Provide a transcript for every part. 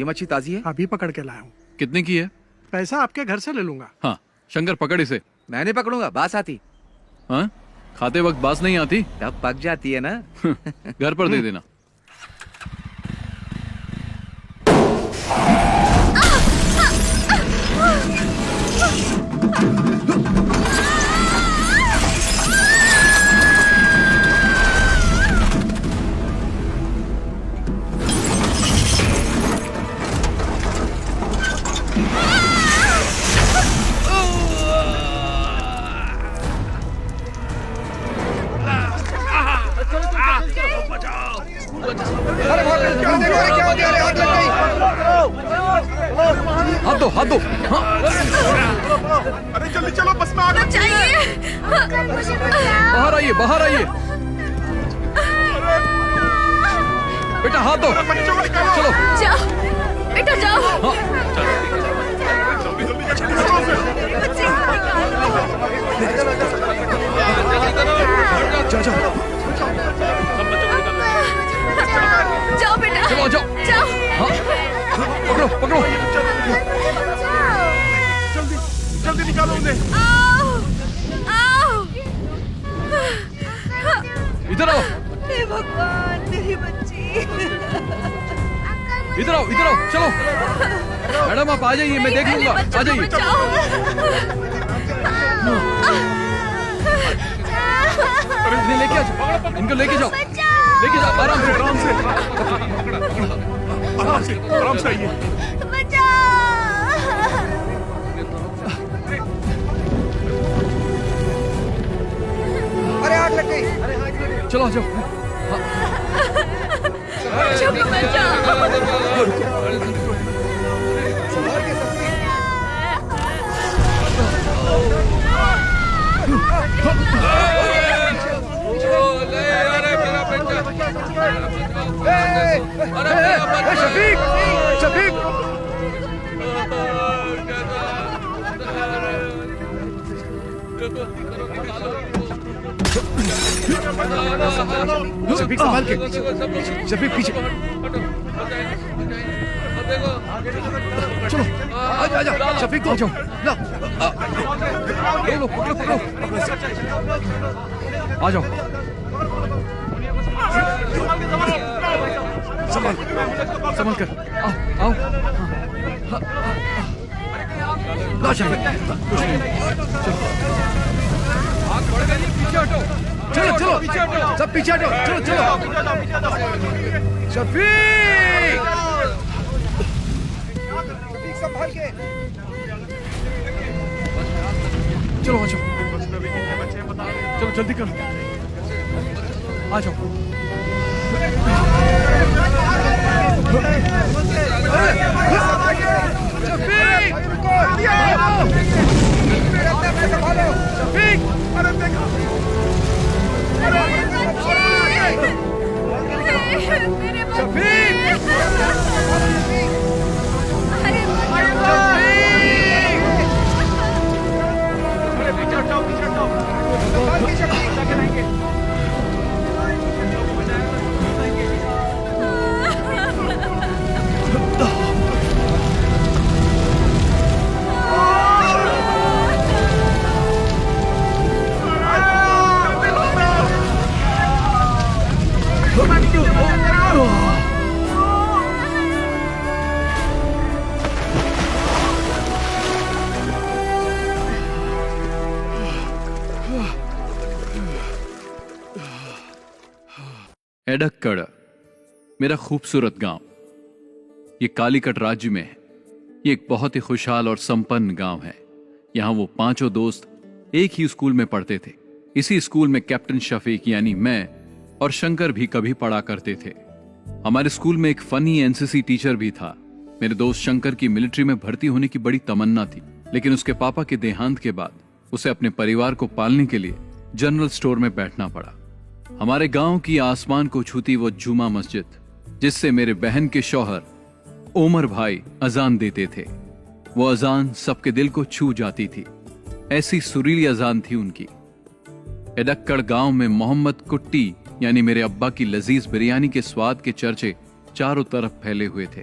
ये मच्छी ताजी है? अभी पकड़ के लाया हूँ। कितने की है? पैसा आपके घर से ले लूंगा। हाँ शंकर पकड़ इसे। मैं नहीं पकड़ूंगा, बास आती। हाँ खाते वक्त बास नहीं आती? तब पक जाती है ना। घर पर दे देना। हाथ दो हाथ दो। हाँ। अरे जल्दी चलो, बस में आग लग गई है। बाहर आइए बाहर आइए। बेटा हाथ दो। बच्चों को निकालो। चलो जाओ बेटा जाओ। हाँ। जल्दी जल्दी चलो। जाओ बेटा चलो जाओ। जाओ। हाँ पकड़ो पकड़ो। जल्दी जल्दी निकालो उन्हें। आओ आओ। इधर आओ हे भगवान मेरी बच्ची। इधर आओ चलो। मैडम आप आ जाइए, मैं देख लूंगा। आ जाइए। इन्हें लेके आ जाओ, इनको लेके जाओ आराम से आराम से आराम से आइए। अरे आग लग गई। चलो आ जाओ। शफीक शफीक शफीक संभाल के। शफीक पीछे चलो। आजा शफीक तो आ जाओ। लो पकड़ो आ जाओ। संभाल कर आओ। ला शफीक चलो सब पीछे हटो। चलो शफीक संभाल के। चलो आ जाओ। चलो जल्दी करो आ जाओ। शफीक अरे देखो, एडक्कड़ मेरा खूबसूरत गांव, ये कालीकट राज्य में है। ये एक बहुत ही खुशहाल और संपन्न गांव है। यहाँ वो पांचों दोस्त एक ही स्कूल में पढ़ते थे। इसी स्कूल में कैप्टन शफीक यानी मैं और शंकर भी कभी पढ़ा करते थे। हमारे स्कूल में एक फनी एनसीसी टीचर भी था। मेरे दोस्त शंकर की मिलिट्री में भर्ती होने की बड़ी तमन्ना थी, लेकिन उसके पापा के देहांत के बाद उसे अपने परिवार को पालने के लिए जनरल स्टोर में बैठना पड़ा। हमारे गांव की आसमान को छूती वो जुमा मस्जिद, जिससे मेरे बहन के शौहर ओमर भाई अजान देते थे, वो अजान सबके दिल को छू जाती थी। ऐसी सुरीली अजान थी उनकी। एडक्कड़ गांव में मोहम्मद कुट्टी यानी मेरे अब्बा की लजीज बिरयानी के स्वाद के चर्चे चारों तरफ फैले हुए थे।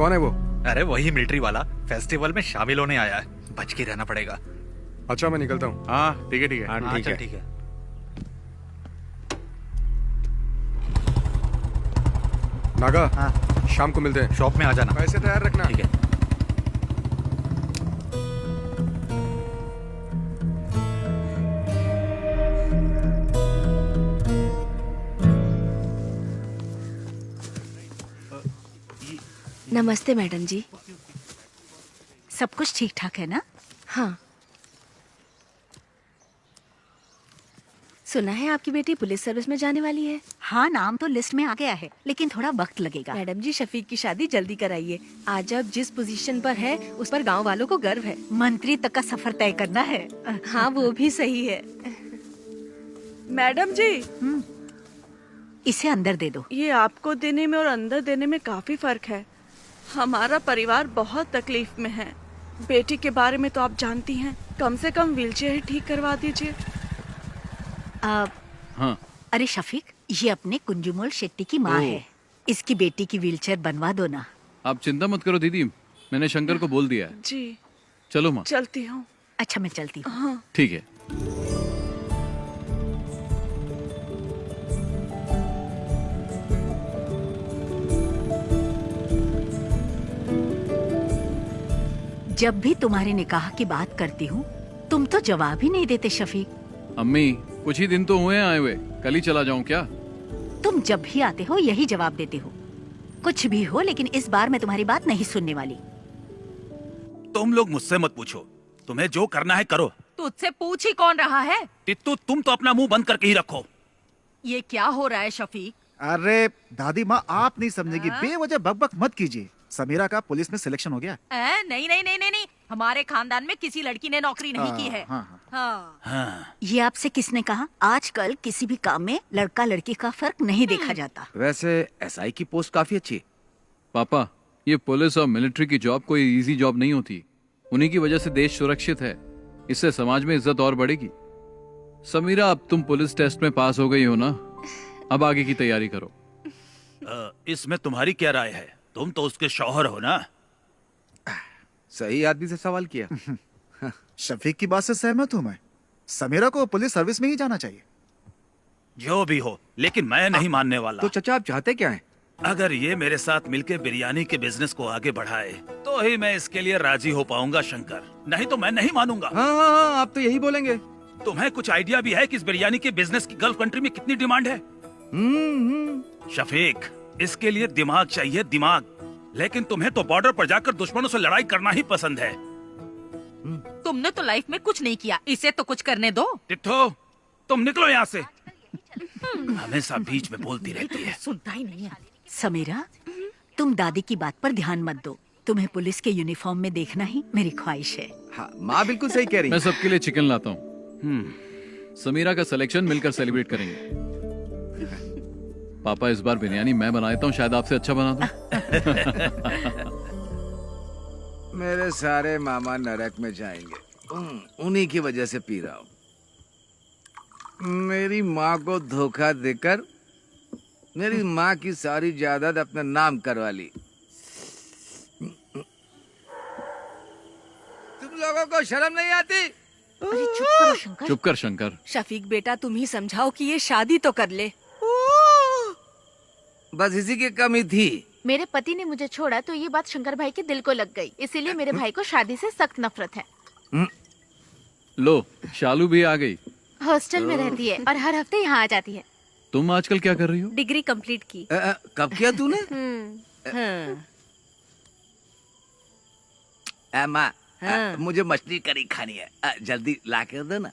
कौन है वो? अरे वही मिलिट्री वाला फेस्टिवल में शामिल होने आया है, बच के रहना पड़ेगा। अच्छा मैं निकलता हूँ। हाँ ठीक है ठीक है। हाँ ठीक चल है। ठीक है। नागा, शाम को मिलते हैं। शॉप में आ जाना। पैसे तैयार रखना। ठीक है। नमस्ते मैडम जी। सब कुछ ठीक ठाक है ना? हाँ, सुना है आपकी बेटी पुलिस सर्विस में जाने वाली है। हाँ, नाम तो लिस्ट में आ गया है, लेकिन थोड़ा वक्त लगेगा। मैडम जी, शफीक की शादी जल्दी कराइए। आज अब जिस पोजीशन पर है उस पर गांव वालों को गर्व है। मंत्री तक का सफर तय करना है। हाँ, वो भी सही है। मैडम जी, इसे अंदर दे दो। ये आपको देने में और अंदर देने में काफी फर्क है। हमारा परिवार बहुत तकलीफ में है। बेटी के बारे में तो आप जानती हैं, कम से कम व्हीलचेयर ही ठीक करवा दीजिए। हाँ। अरे शफीक, ये अपने कुंजुमोल शेट्टी की माँ है। इसकी बेटी की व्हीलचेयर बनवा दो ना। आप चिंता मत करो दीदी, मैंने शंकर को बोल दिया है। जी चलो माँ। चलती हूँ। अच्छा, मैं चलती हूँ। हाँ। ठीक है। जब भी तुम्हारे निकाह की बात करती हूँ, तुम तो जवाब ही नहीं देते शफीक। अम्मी, कुछ ही दिन तो हुए हैं आए हुए, कल ही चला जाऊं क्या? तुम जब भी आते हो यही जवाब देते हो। कुछ भी हो, लेकिन इस बार मैं तुम्हारी बात नहीं सुनने वाली। तुम लोग मुझसे मत पूछो, तुम्हें जो करना है करो। तुझसे पूछ ही कौन रहा है? टिट्टू, तुम तो अपना मुंह बंद करके ही रखो। ये क्या हो रहा है शफीक? अरे दादी माँ, आप नहीं समझेगी, बेवजह बकबक मत कीजिए। समीरा का पुलिस में सिलेक्शन हो गया। नहीं नहीं नहीं नहीं नहीं, हमारे खानदान में किसी लड़की ने नौकरी नहीं की है। हाँ। ये आपसे किसने कहा? आजकल किसी भी काम में लड़का लड़की का फर्क नहीं देखा जाता। वैसे एसआई की पोस्ट काफी अच्छी है। पापा, ये पुलिस और मिलिट्री की जॉब कोई इजी जॉब नहीं होती। उन्हीं की वजह से देश सुरक्षित है, इससे समाज में इज्जत और बढ़ेगी। समीरा, अब तुम पुलिस टेस्ट में पास हो गई हो ना, अब आगे की तैयारी करो। इसमें तुम्हारी क्या राय है? तुम तो उसके शौहर हो ना। सही आदमी से सवाल किया। शफीक की बात से सहमत हूँ मैं। समीरा को पुलिस सर्विस में ही जाना चाहिए। जो भी हो, लेकिन मैं नहीं मानने वाला। तो चचा, आप चाहते क्या हैं? अगर ये मेरे साथ मिलकर बिरयानी के बिजनेस को आगे बढ़ाए तो ही मैं इसके लिए राजी हो पाऊंगा शंकर, नहीं तो मैं नहीं मानूंगा। हाँ, आप तो यही बोलेंगे। तुम्हें कुछ आइडिया भी है कि इस बिरयानी के बिजनेस की गल्फ कंट्री में कितनी डिमांड है? शफीक, इसके लिए दिमाग चाहिए, दिमाग। लेकिन तुम्हें तो बॉर्डर पर जाकर दुश्मनों से लड़ाई करना ही पसंद है। तुमने तो लाइफ में कुछ नहीं किया, इसे तो कुछ करने दो। टिट्टू, तुम निकलो यहाँ से। हमेशा बीच में बोलती रहती है। सुनता ही नहीं है। समीरा, तुम दादी की बात पर ध्यान मत दो। तुम्हें पुलिस के यूनिफॉर्म में देखना ही मेरी ख्वाहिश है। हाँ, माँ बिल्कुल सही कह रही है। मैं सबके लिए चिकन लाता हूँ। समीरा का सिलेक्शन मिलकर सेलिब्रेट करेंगे। पापा, इस बार बिरयानी मैं बना देता हूँ, शायद आपसे अच्छा बना दूं। मेरे सारे मामा नरक में जाएंगे, उन्हीं की वजह से पी रहा हूँ। मेरी माँ को धोखा देकर मेरी माँ की सारी जायदाद अपने नाम करवा ली। तुम लोगों को शर्म नहीं आती? अरे चुप करो शंकर। चुप कर शंकर। शफीक बेटा, तुम ही समझाओ कि ये शादी तो कर ले। बस इसी की कमी थी। मेरे पति ने मुझे छोड़ा तो ये बात शंकर भाई के दिल को लग गई, इसीलिए मेरे भाई को शादी से सख्त नफरत है। लो, शालू भी आ गई। हॉस्टल में रहती है और हर हफ्ते यहाँ आ जाती है। तुम आजकल क्या कर रही हो? डिग्री कंप्लीट की। कब किया तूने? माँ, मुझे मछली करी खानी है, जल्दी ला कर दो ना।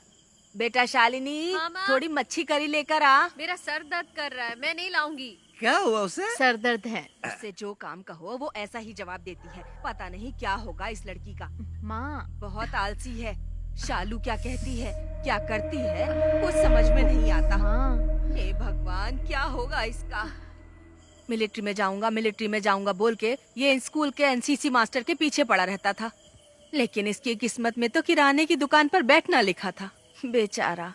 बेटा शालिनी, थोड़ी मच्छी करी लेकर आ। मेरा सर दर्द कर रहा है, मैं नहीं लाऊंगी। क्या हुआ उसे? सर दर्द है। उससे जो काम कहो वो ऐसा ही जवाब देती है। पता नहीं क्या होगा इस लड़की का। माँ, बहुत आलसी है। शालू क्या कहती है, क्या करती है, कुछ समझ में नहीं आता। हे भगवान, क्या होगा इसका। मिलिट्री में जाऊंगा बोल के ये स्कूल के एनसीसी मास्टर के पीछे पड़ा रहता था, लेकिन इसकी किस्मत में तो किराने की दुकान पर बैठना लिखा था। बेचारा।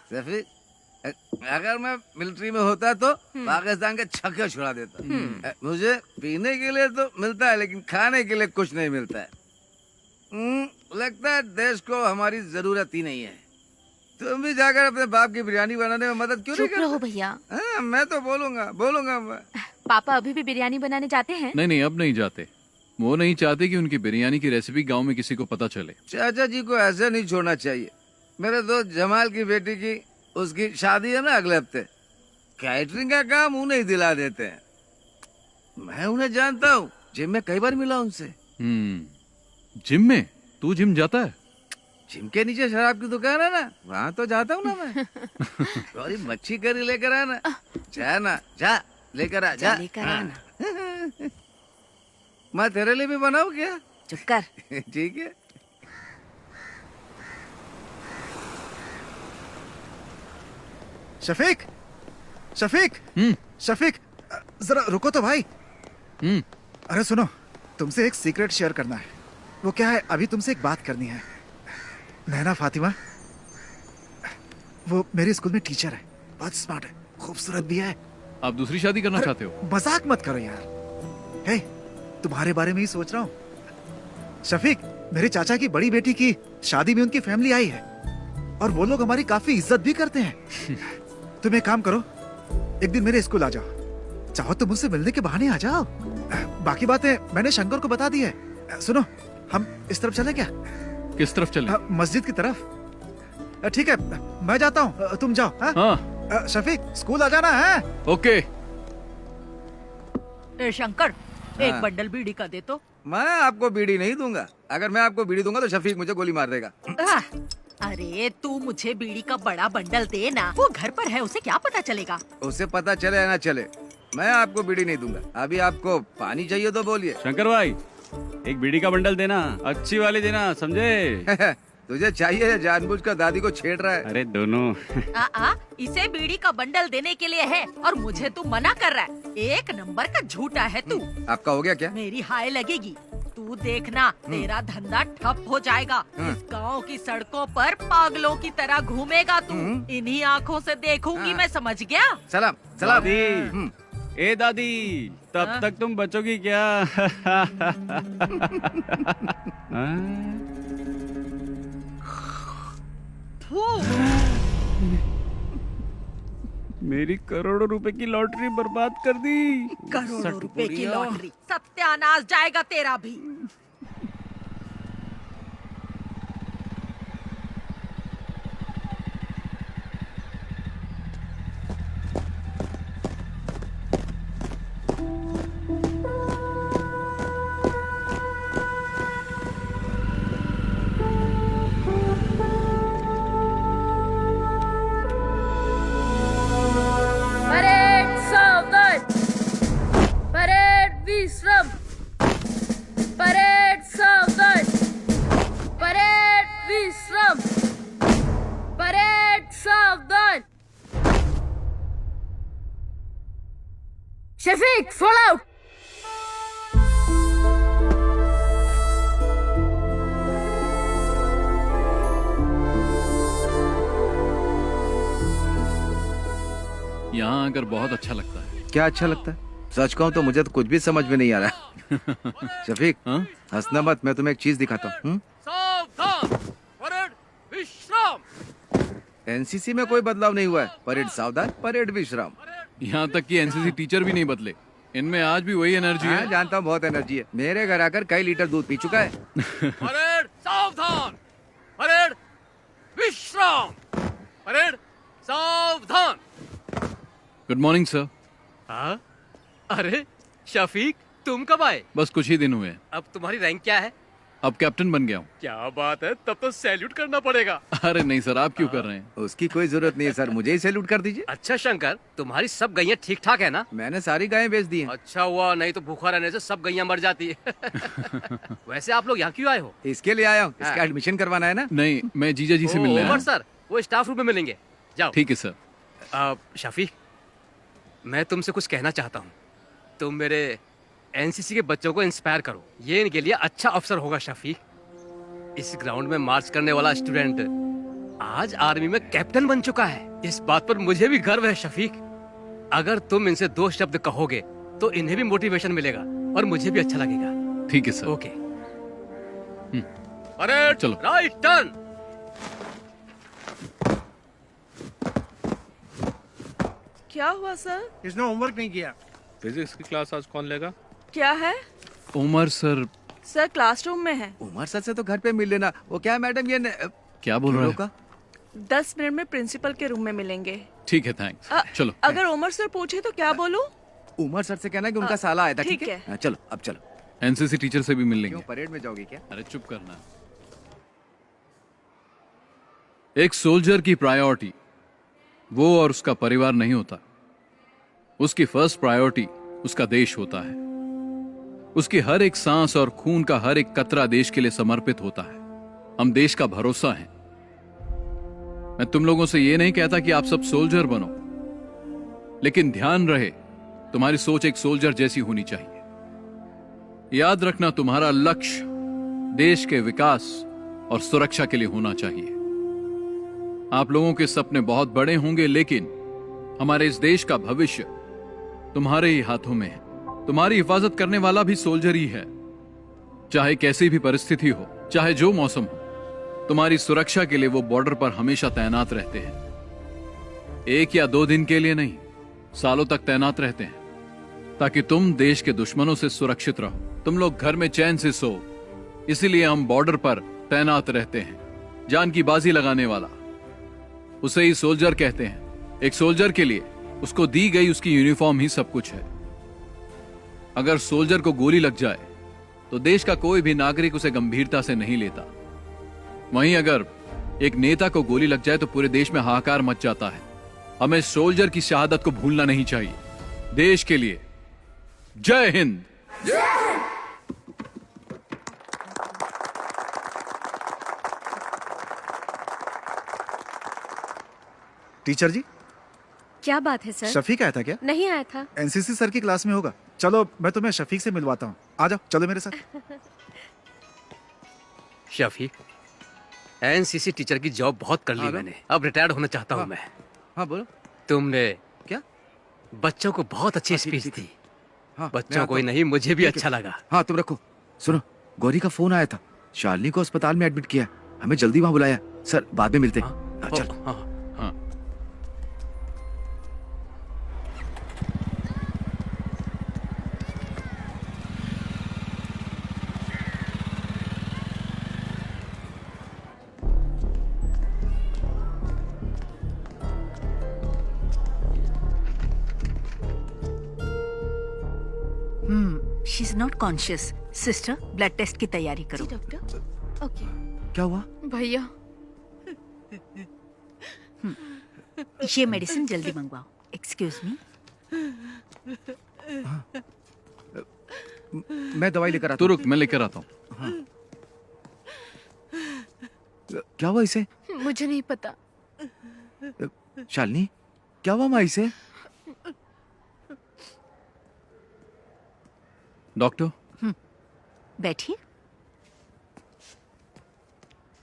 अगर मैं मिलिट्री में होता तो पाकिस्तान के छक्के छुड़ा देता। मुझे पीने के लिए तो मिलता है, लेकिन खाने के लिए कुछ नहीं मिलता है। लगता है देश को हमारी जरूरत ही नहीं है। तुम भी जाकर अपने बाप की बिरयानी बनाने में मदद क्यों नहीं चुप रहो करते? भैया। मैं तो बोलूंगा मैं। पापा अभी भी बिरयानी बनाने जाते हैं? नहीं, अब नहीं जाते। वो नहीं चाहते कि उनकी बिरयानी की रेसिपी गांव में किसी को पता चले। चाचा जी को ऐसे नहीं छोड़ना चाहिए। मेरे दोस्त जमाल की बेटी की उसकी शादी है ना अगले हफ्ते। कैटरिंग का काम उन्हें ही दिला देते हैं। मैं उन्हें जानता हूँ, जिम में कई बार मिला उनसे। जिम में? तू जिम जाता है? जिम के नीचे शराब की दुकान है ना, वहाँ तो जाता हूँ ना मैं। थोड़ी मच्छी करी लेकर आना। जा लेकर आ जा। मैं तेरे लिए भी बनाऊँ क्या? चुप कर। ठीक है। शफीक, शफीक, जरा रुको तो भाई। अरे सुनो, तुमसे एक सीक्रेट शेयर करना है। वो क्या है, अभी तुमसे एक बात करनी है। नैना फातिमा, वो मेरे स्कूल में टीचर है, बहुत स्मार्ट है, खूबसूरत भी है। आप दूसरी शादी करना चाहते हो? मजाक मत करो यार। हे, तुम्हारे बारे में ही सोच रहा हूँ। शफीक, मेरे चाचा की बड़ी बेटी की शादी में उनकी फैमिली आई है और वो लोग हमारी काफी इज्जत भी करते हैं। तुम एक काम करो, एक दिन मेरे स्कूल आ जाओ। चाहो तो मुझसे मिलने के बहाने आ जाओ। बाकी बातें मैंने शंकर को बता दी है। सुनो, हम इस तरफ चले क्या? किस तरफ चले? मस्जिद की तरफ। ठीक है, मैं जाता हूँ, तुम जाओ। हाँ? शफीक, स्कूल आ जाना है। ओके। शंकर, एक बंडल बीड़ी का दे तो। मैं आपको बीड़ी नहीं दूंगा। अगर मैं आपको बीड़ी दूंगा तो शफीक मुझे गोली मार देगा। अरे तू मुझे बीड़ी का बड़ा बंडल दे ना, वो घर पर है, उसे क्या पता चलेगा? उसे पता चले या ना चले, मैं आपको बीड़ी नहीं दूंगा। अभी आपको पानी चाहिए तो बोलिए। शंकर भाई, एक बीड़ी का बंडल देना, अच्छी वाली देना, समझे? तुझे चाहिए या जानबूझकर दादी को छेड़ रहा है? अरे दोनों। इसे बीड़ी का बंडल देने के लिए है और मुझे तू मना कर रहा है। एक नंबर का झूठा है तू। आपका हो गया क्या? मेरी हाय लगेगी। तू देखना, तेरा धंधा ठप हो जाएगा। इस गांव की सड़कों पर पागलों की तरह घूमेगा तू। इन्हीं आँखों से देखूंगी मैं, समझ गया? सलाम। दादी, ए दादी, तब तक तुम बचोगी क्या? मेरी करोड़ों रुपए की लॉटरी बर्बाद कर दी। करोड़ों रुपए की लॉटरी, सत्यानाश जाएगा तेरा भी। Shafiq, fall out! यहाँ आकर बहुत अच्छा लगता है। क्या अच्छा लगता है? सच कहूँ तो मुझे तो कुछ भी समझ में नहीं आ रहा। शफीक, हंसना मत, मैं तुम्हें एक चीज दिखाता हूँ। एनसीसी में कोई बदलाव नहीं हुआ है। परेड सावधान, परेड विश्राम। यहाँ तक कि एनसीसी टीचर भी नहीं बदले। इनमें आज भी वही एनर्जी है। जानता हूँ, बहुत एनर्जी है। मेरे घर आकर कई लीटर दूध पी चुका है। परेड सावधान, परेड विश्राम, परेड सावधान। Good morning sir. हाँ? अरे शफीक, तुम कब आए? बस कुछ ही दिन हुए हैं। अब तुम्हारी रैंक क्या है? अब कैप्टन बन गया हूँ। क्या बात है, तब तो सैल्यूट करना पड़ेगा। अरे नहीं सर, आप क्यों कर रहे हैं? उसकी कोई जरूरत नहीं है सर, मुझे ही सैल्यूट कर दीजिए। अच्छा शंकर, तुम्हारी सब गैया ठीक ठाक है ना? मैंने सारी गायें बेच दी हैं। अच्छा हुआ, नहीं तो भूखा रहने से सब गैया मर जाती है। वैसे आप लोग यहाँ क्यों आए हो? इसके लिए आया हूँ, इसका एडमिशन करवाना है ना। नहीं, मैं जीजा जी से मिलने आया हूँ। सर, वो स्टाफ रूम में मिलेंगे, जाओ। ठीक है सर। शफीक, मैं तुमसे कुछ कहना चाहता हूँ। तुम मेरे एनसीसी के बच्चों को इंस्पायर करो, ये इनके लिए अच्छा अवसर होगा। शफीक, इस ग्राउंड में मार्च करने वाला स्टूडेंट आज आर्मी में कैप्टन बन चुका है। इस बात पर मुझे भी गर्व है शफीक। अगर तुम इनसे 2 शब्द कहोगे तो इन्हें भी मोटिवेशन मिलेगा और मुझे भी अच्छा लगेगा। ठीक है सर। ओके। अरे चलो। Right turn. क्या हुआ सर? इसने होमवर्क नहीं किया। फिजिक्स की क्लास आज कौन लेगा? क्या है? उमर सर। सर क्लासरूम में है। उमर सर से तो घर पे मिल लेना। वो क्या है मैडम, ये क्या बोल रहे हैं? 10 मिनट में प्रिंसिपल के रूम में मिलेंगे। ठीक है, थैंक्स। चलो। अगर उमर सर पूछे तो क्या बोलूं? उमर सर से कहना कि उनका साला आया था। ठीक है। हाँ, चलो अब चलो। एनसीसी टीचर से भी मिल लेंगे। क्यों, परेड में जाओगे क्या? अरे चुप करना। एक सोल्जर की प्रायोरिटी वो और उसका परिवार नहीं होता। उसकी फर्स्ट प्रायोरिटी उसका देश होता है। उसकी हर एक सांस और खून का हर एक कतरा देश के लिए समर्पित होता है। हम देश का भरोसा हैं। मैं तुम लोगों से यह नहीं कहता कि आप सब सोल्जर बनो, लेकिन ध्यान रहे तुम्हारी सोच एक सोल्जर जैसी होनी चाहिए। याद रखना तुम्हारा लक्ष्य देश के विकास और सुरक्षा के लिए होना चाहिए। आप लोगों के सपने बहुत बड़े होंगे, लेकिन हमारे इस देश का भविष्य तुम्हारे ही हाथों में है। तुम्हारी हिफाजत करने वाला भी सोल्जर ही है। चाहे कैसी भी परिस्थिति हो, चाहे जो मौसम हो, तुम्हारी सुरक्षा के लिए वो बॉर्डर पर हमेशा तैनात रहते हैं। 1 या 2 दिन के लिए नहीं, सालों तक तैनात रहते हैं, ताकि तुम देश के दुश्मनों से सुरक्षित रहो। तुम लोग घर में चैन से सो, इसीलिए हम बॉर्डर पर तैनात रहते हैं। जान की बाजी लगाने वाला, उसे ही सोल्जर कहते हैं। एक सोल्जर के लिए उसको दी गई उसकी यूनिफॉर्म ही सब कुछ है। अगर सोल्जर को गोली लग जाए तो देश का कोई भी नागरिक उसे गंभीरता से नहीं लेता। वहीं अगर एक नेता को गोली लग जाए तो पूरे देश में हाहाकार मच जाता है। हमें सोल्जर की शहादत को भूलना नहीं चाहिए। देश के लिए जय हिंद। टीचर जी, क्या बात है सर? शफीक आया था क्या? नहीं आया था। एनसीसी सर की क्लास में होगा। चलो मैं तुम्हें शफीक से मिलवाता हूँ। आ जाओ, चलो मेरे साथ। शफीक, एनसीसी टीचर की जॉब बहुत कर ली मैंने। अब रिटायर्ड होना चाहता हूँ मैं। हाँ बोलो। तुमने क्या बच्चों को बहुत अच्छी स्पीच दी। हाँ, बच्चों को ही नहीं, मुझे भी अच्छा लगा। हाँ तुम रखो। सुनो, गौरी का फोन आया था। शालिनी को अस्पताल में एडमिट किया। हमें जल्दी वहां बुलाया। सर बाद में मिलते हैं। चल। हाँ। She is not conscious. Sister, blood test की तैयारी करो। डॉक्टर। ओके। क्या हुआ? भैया, ये मेडिसिन जल्दी मंगवाओ। Excuse me. मैं दवाई लेकर आता हूँ। तो रुक, मैं लेकर आता हूँ। हाँ। क्या हुआ इसे? मुझे नहीं पता। शालिनी, क्या हुआ माँ इसे? डॉक्टर। बैठिए।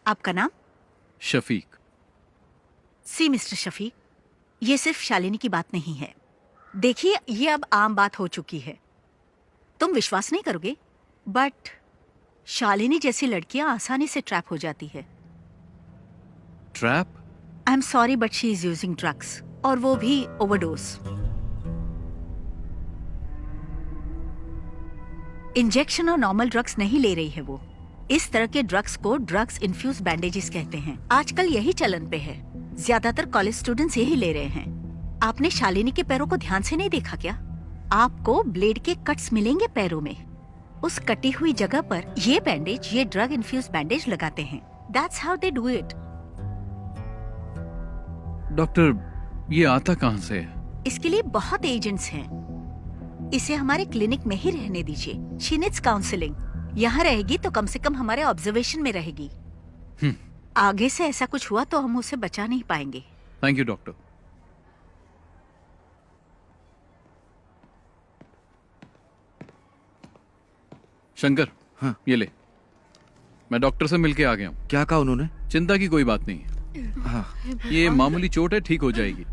आपका नाम? शफीक। सी मिस्टर शफीक, ये सिर्फ शालिनी की बात नहीं है। देखिए, ये अब आम बात हो चुकी है। तुम विश्वास नहीं करोगे, बट शालिनी जैसी लड़कियां आसानी से ट्रैप हो जाती है। Trap? I am sorry but she is using drugs, और वो भी ओवरडोज। इंजेक्शन और नॉर्मल ड्रग्स नहीं ले रही है वो। इस तरह के ड्रग्स को ड्रग्स इन्फ्यूज बैंडेजेस कहते हैं। आजकल यही चलन पे है। ज्यादातर कॉलेज स्टूडेंट्स यही ले रहे हैं। आपने शालिनी के पैरों को ध्यान से नहीं देखा क्या? आपको ब्लेड के कट्स मिलेंगे पैरों में। उस कटी हुई जगह पर ये बैंडेज, ये ड्रग इन्फ्यूज बैंडेज लगाते हैं। That's how they do it. Doctor, ये आता कहाँ से है? इसके लिए बहुत एजेंट्स हैं। इसे हमारे क्लिनिक में ही रहने दीजिए। She needs counselling. यहाँ रहेगी तो कम से कम हमारे ऑब्जर्वेशन में रहेगी। आगे से ऐसा कुछ हुआ तो हम उसे बचा नहीं पाएंगे। Thank you doctor. शंकर, हाँ। ये ले। मैं डॉक्टर से मिलके आ गया हूँ। क्या कहा उन्होंने? चिंता की कोई बात नहीं है। ये मामूली चोट है, ठीक हो जाएगी।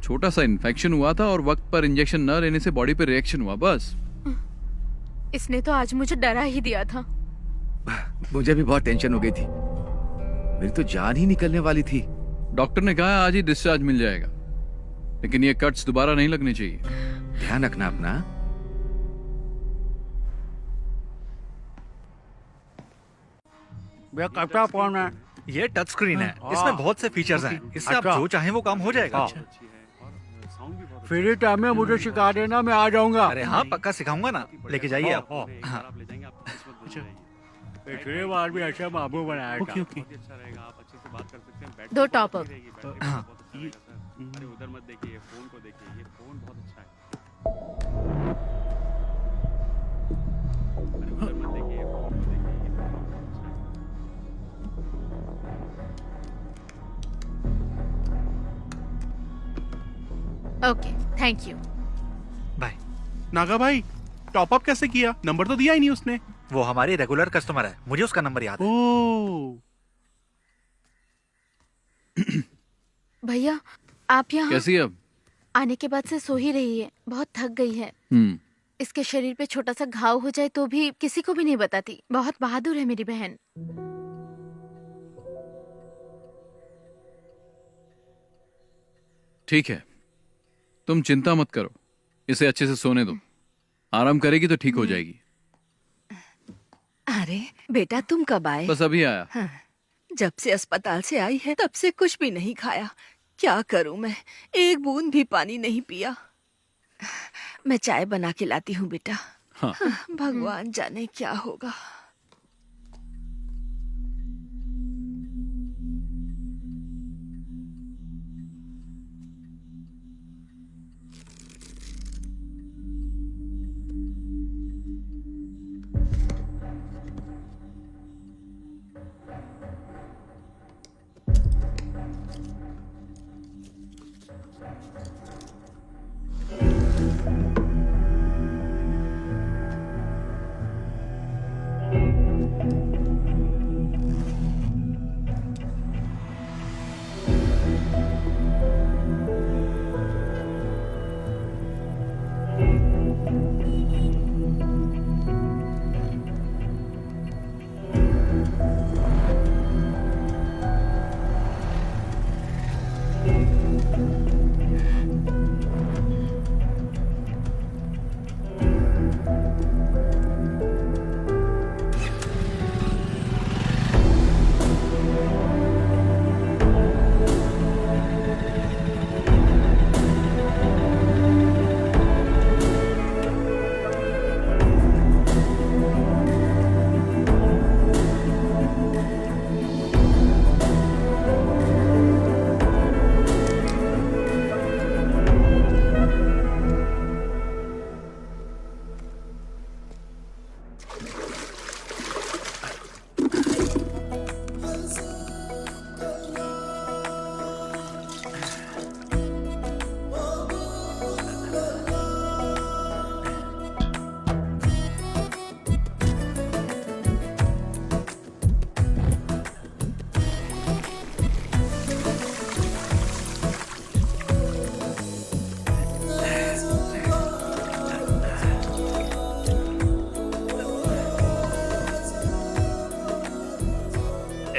छोटा सा इन्फेक्शन हुआ था और वक्त पर इंजेक्शन न लेने से बॉडी पे रिएक्शन हुआ, बस। इसने तो आज मुझे डरा ही दिया था। मुझे भी बहुत टेंशन हो गई थी, मेरी तो जान ही निकलने वाली थी। डॉक्टर ने कहा आज ही डिस्चार्ज मिल जाएगा, लेकिन ये कट्स दोबारा नहीं लगने चाहिए। ध्यान रखना अपना। भैया कपड़ा कौन है? ये टच स्क्रीन है, इसमें बहुत से फीचर्स हैं, इससे आप जो चाहें वो काम हो जाएगा। फ्री टाइम में मुझे सिखा देना, मैं आ जाऊंगा। अरे हाँ, पक्का सिखाऊंगा ना, लेके जाइए आप। हाँ। पिछले बार भी ऐसा बाबू बनाया था। दो टॉप अप। उधर मत देखिए, फोन को देखिए, ये फोन बहुत अच्छा है। उधर मत देखिए, फोन को देखिए, ये फोन बहुत अच्छा है। Okay, thank you. Bye. Naga भाई, टॉप अप कैसे किया? नंबर तो दिया ही नहीं उसने। वो हमारी रेगुलर कस्टमर है, मुझे उसका नंबर याद है। ओह। भैया आप यहाँ कैसी है अब? आने के बाद से सो ही रही है, बहुत थक गई है। इसके शरीर पे छोटा सा घाव हो जाए तो भी किसी को भी नहीं बताती। बहुत बहादुर है मेरी बहन। ठीक है, तुम चिंता मत करो, इसे अच्छे से सोने दो। आराम करेगी तो ठीक हो जाएगी। अरे बेटा, तुम कब आए? बस अभी आया। हाँ, जब से अस्पताल से आई है तब से कुछ भी नहीं खाया। क्या करूं मैं, एक बूंद भी पानी नहीं पिया। मैं चाय बना के लाती हूँ बेटा। हाँ। भगवान जाने क्या होगा।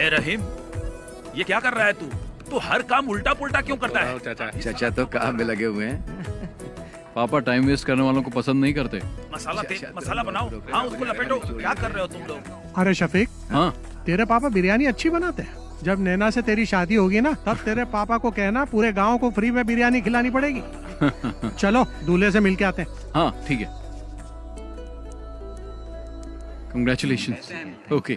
रहीम, ये क्या कर रहा है तू? तू हर काम उल्टा पुल्टा क्यों करता है? चाचा तो काम में लगे हुए हैं। पापा टाइम वेस्ट करने वालों को पसंद नहीं करते। मसाला बनाओ। हाँ, उसको लपेटो। क्या कर रहे हो तुम लोग? अरे शफीक, हाँ, तेरे पापा बिरयानी अच्छी बनाते हैं। जब नैना से तेरी शादी होगी ना, तब तेरे पापा को कहना पूरे गांव को फ्री में बिरयानी खिलानी पड़ेगी। चलो दूल्हे से मिलके आते हैं। हाँ ठीक है। कंग्रेचुलेशंस। ओके,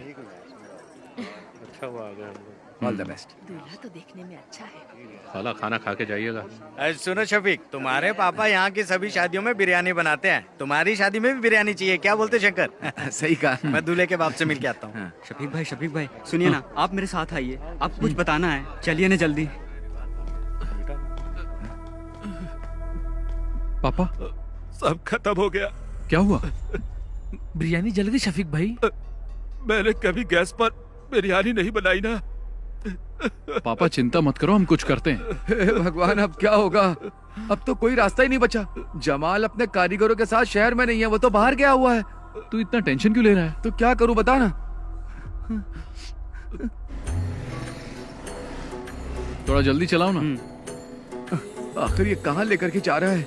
अच्छा हुआ आ गया। All the best. दूल्हा तो देखने में अच्छा है। साला खाना खा के जाइएगा। सुनो शफीक, तुम्हारे पापा यहाँ की सभी शादियों में बिरयानी बनाते हैं, तुम्हारी शादी में भी बिरयानी चाहिए। क्या बोलते शंकर? सही कहा। मैं दूल्हे के बाप से मिल के आता हूँ। शफीक भाई सुनिए ना, आप मेरे साथ आइए, आपको कुछ बताना है। चलिए ना जल्दी। पापा सब खत्म हो गया। क्या हुआ? बिरयानी जल गई शफीक भाई। मैंने कभी गैस पर बिरयानी नहीं बनाई ना, पापा चिंता मत करो, हम कुछ करते हैं। हे भगवान, अब क्या होगा? अब तो कोई रास्ता ही नहीं बचा। जमाल अपने कारीगरों के साथ शहर में नहीं है, वो तो बाहर गया हुआ है। तू इतना टेंशन क्यों ले रहा है? तो क्या करूं बता ना। थोड़ा जल्दी चलाओ ना। आखिर ये कहाँ लेकर के जा रहा है?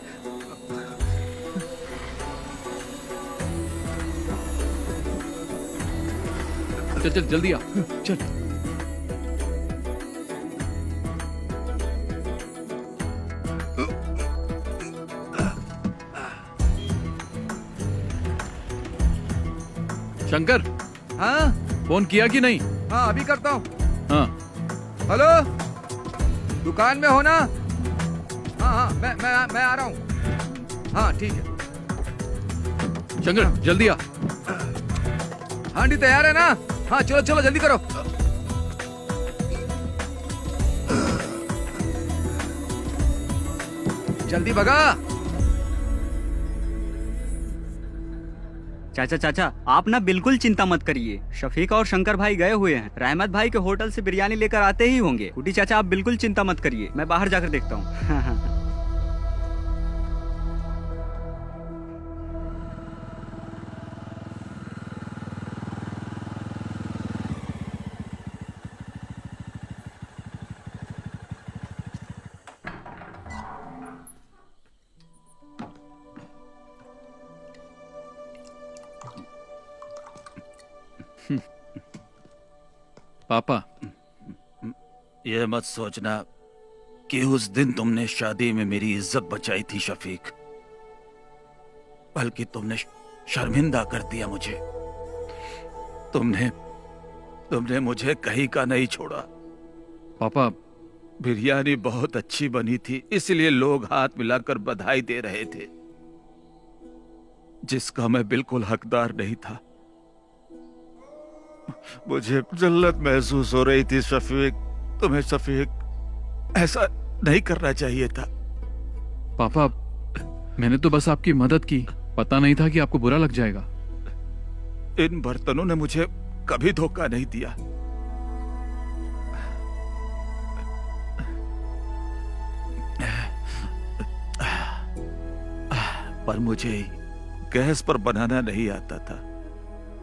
चल चल जल्दी आ। चल। शंकर, हाँ फोन किया कि नहीं? हाँ अभी करता हूँ। हाँ हेलो, दुकान में हो ना? हाँ हाँ मैं आ रहा हूँ। हाँ ठीक है। शंकर जल्दी आ। हांडी तैयार है ना? हाँ चलो चलो जल्दी करो। जल्दी भगा। चाचा चाचा, आप ना बिल्कुल चिंता मत करिए। शफीक और शंकर भाई गए हुए हैं, रहमत भाई के होटल से बिरयानी लेकर आते ही होंगे। कुटी चाचा आप बिल्कुल चिंता मत करिए, मैं बाहर जाकर देखता हूँ। पापा, यह मत सोचना कि उस दिन तुमने शादी में मेरी इज्जत बचाई थी शफीक, बल्कि तुमने शर्मिंदा कर दिया मुझे। तुमने मुझे कहीं का नहीं छोड़ा। पापा, बिरयानी बहुत अच्छी बनी थी, इसलिए लोग हाथ मिलाकर बधाई दे रहे थे, जिसका मैं बिल्कुल हकदार नहीं था। मुझे जल्लत महसूस हो रही थी शफीक। तुम्हें शफीक ऐसा नहीं करना चाहिए था। पापा, मैंने तो बस आपकी मदद की, पता नहीं था कि आपको बुरा लग जाएगा। इन बर्तनों ने मुझे कभी धोखा नहीं दिया। पर मुझे गैस पर बनाना नहीं आता था।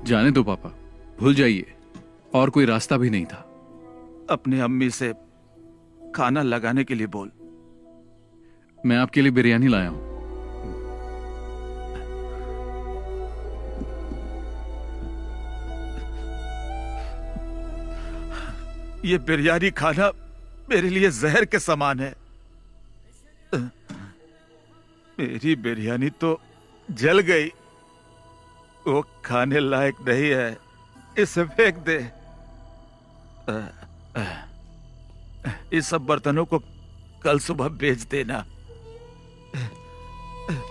जाने दो पापा, भूल जाइए, और कोई रास्ता भी नहीं था। अपने अम्मी से खाना लगाने के लिए बोल। मैं आपके लिए बिरयानी लाया हूं। ये बिरयानी खाना मेरे लिए जहर के समान है। मेरी बिरयानी तो जल गई, वो खाने लायक नहीं है, इसे फेंक दे। इस सब बर्तनों को कल सुबह बेच देना।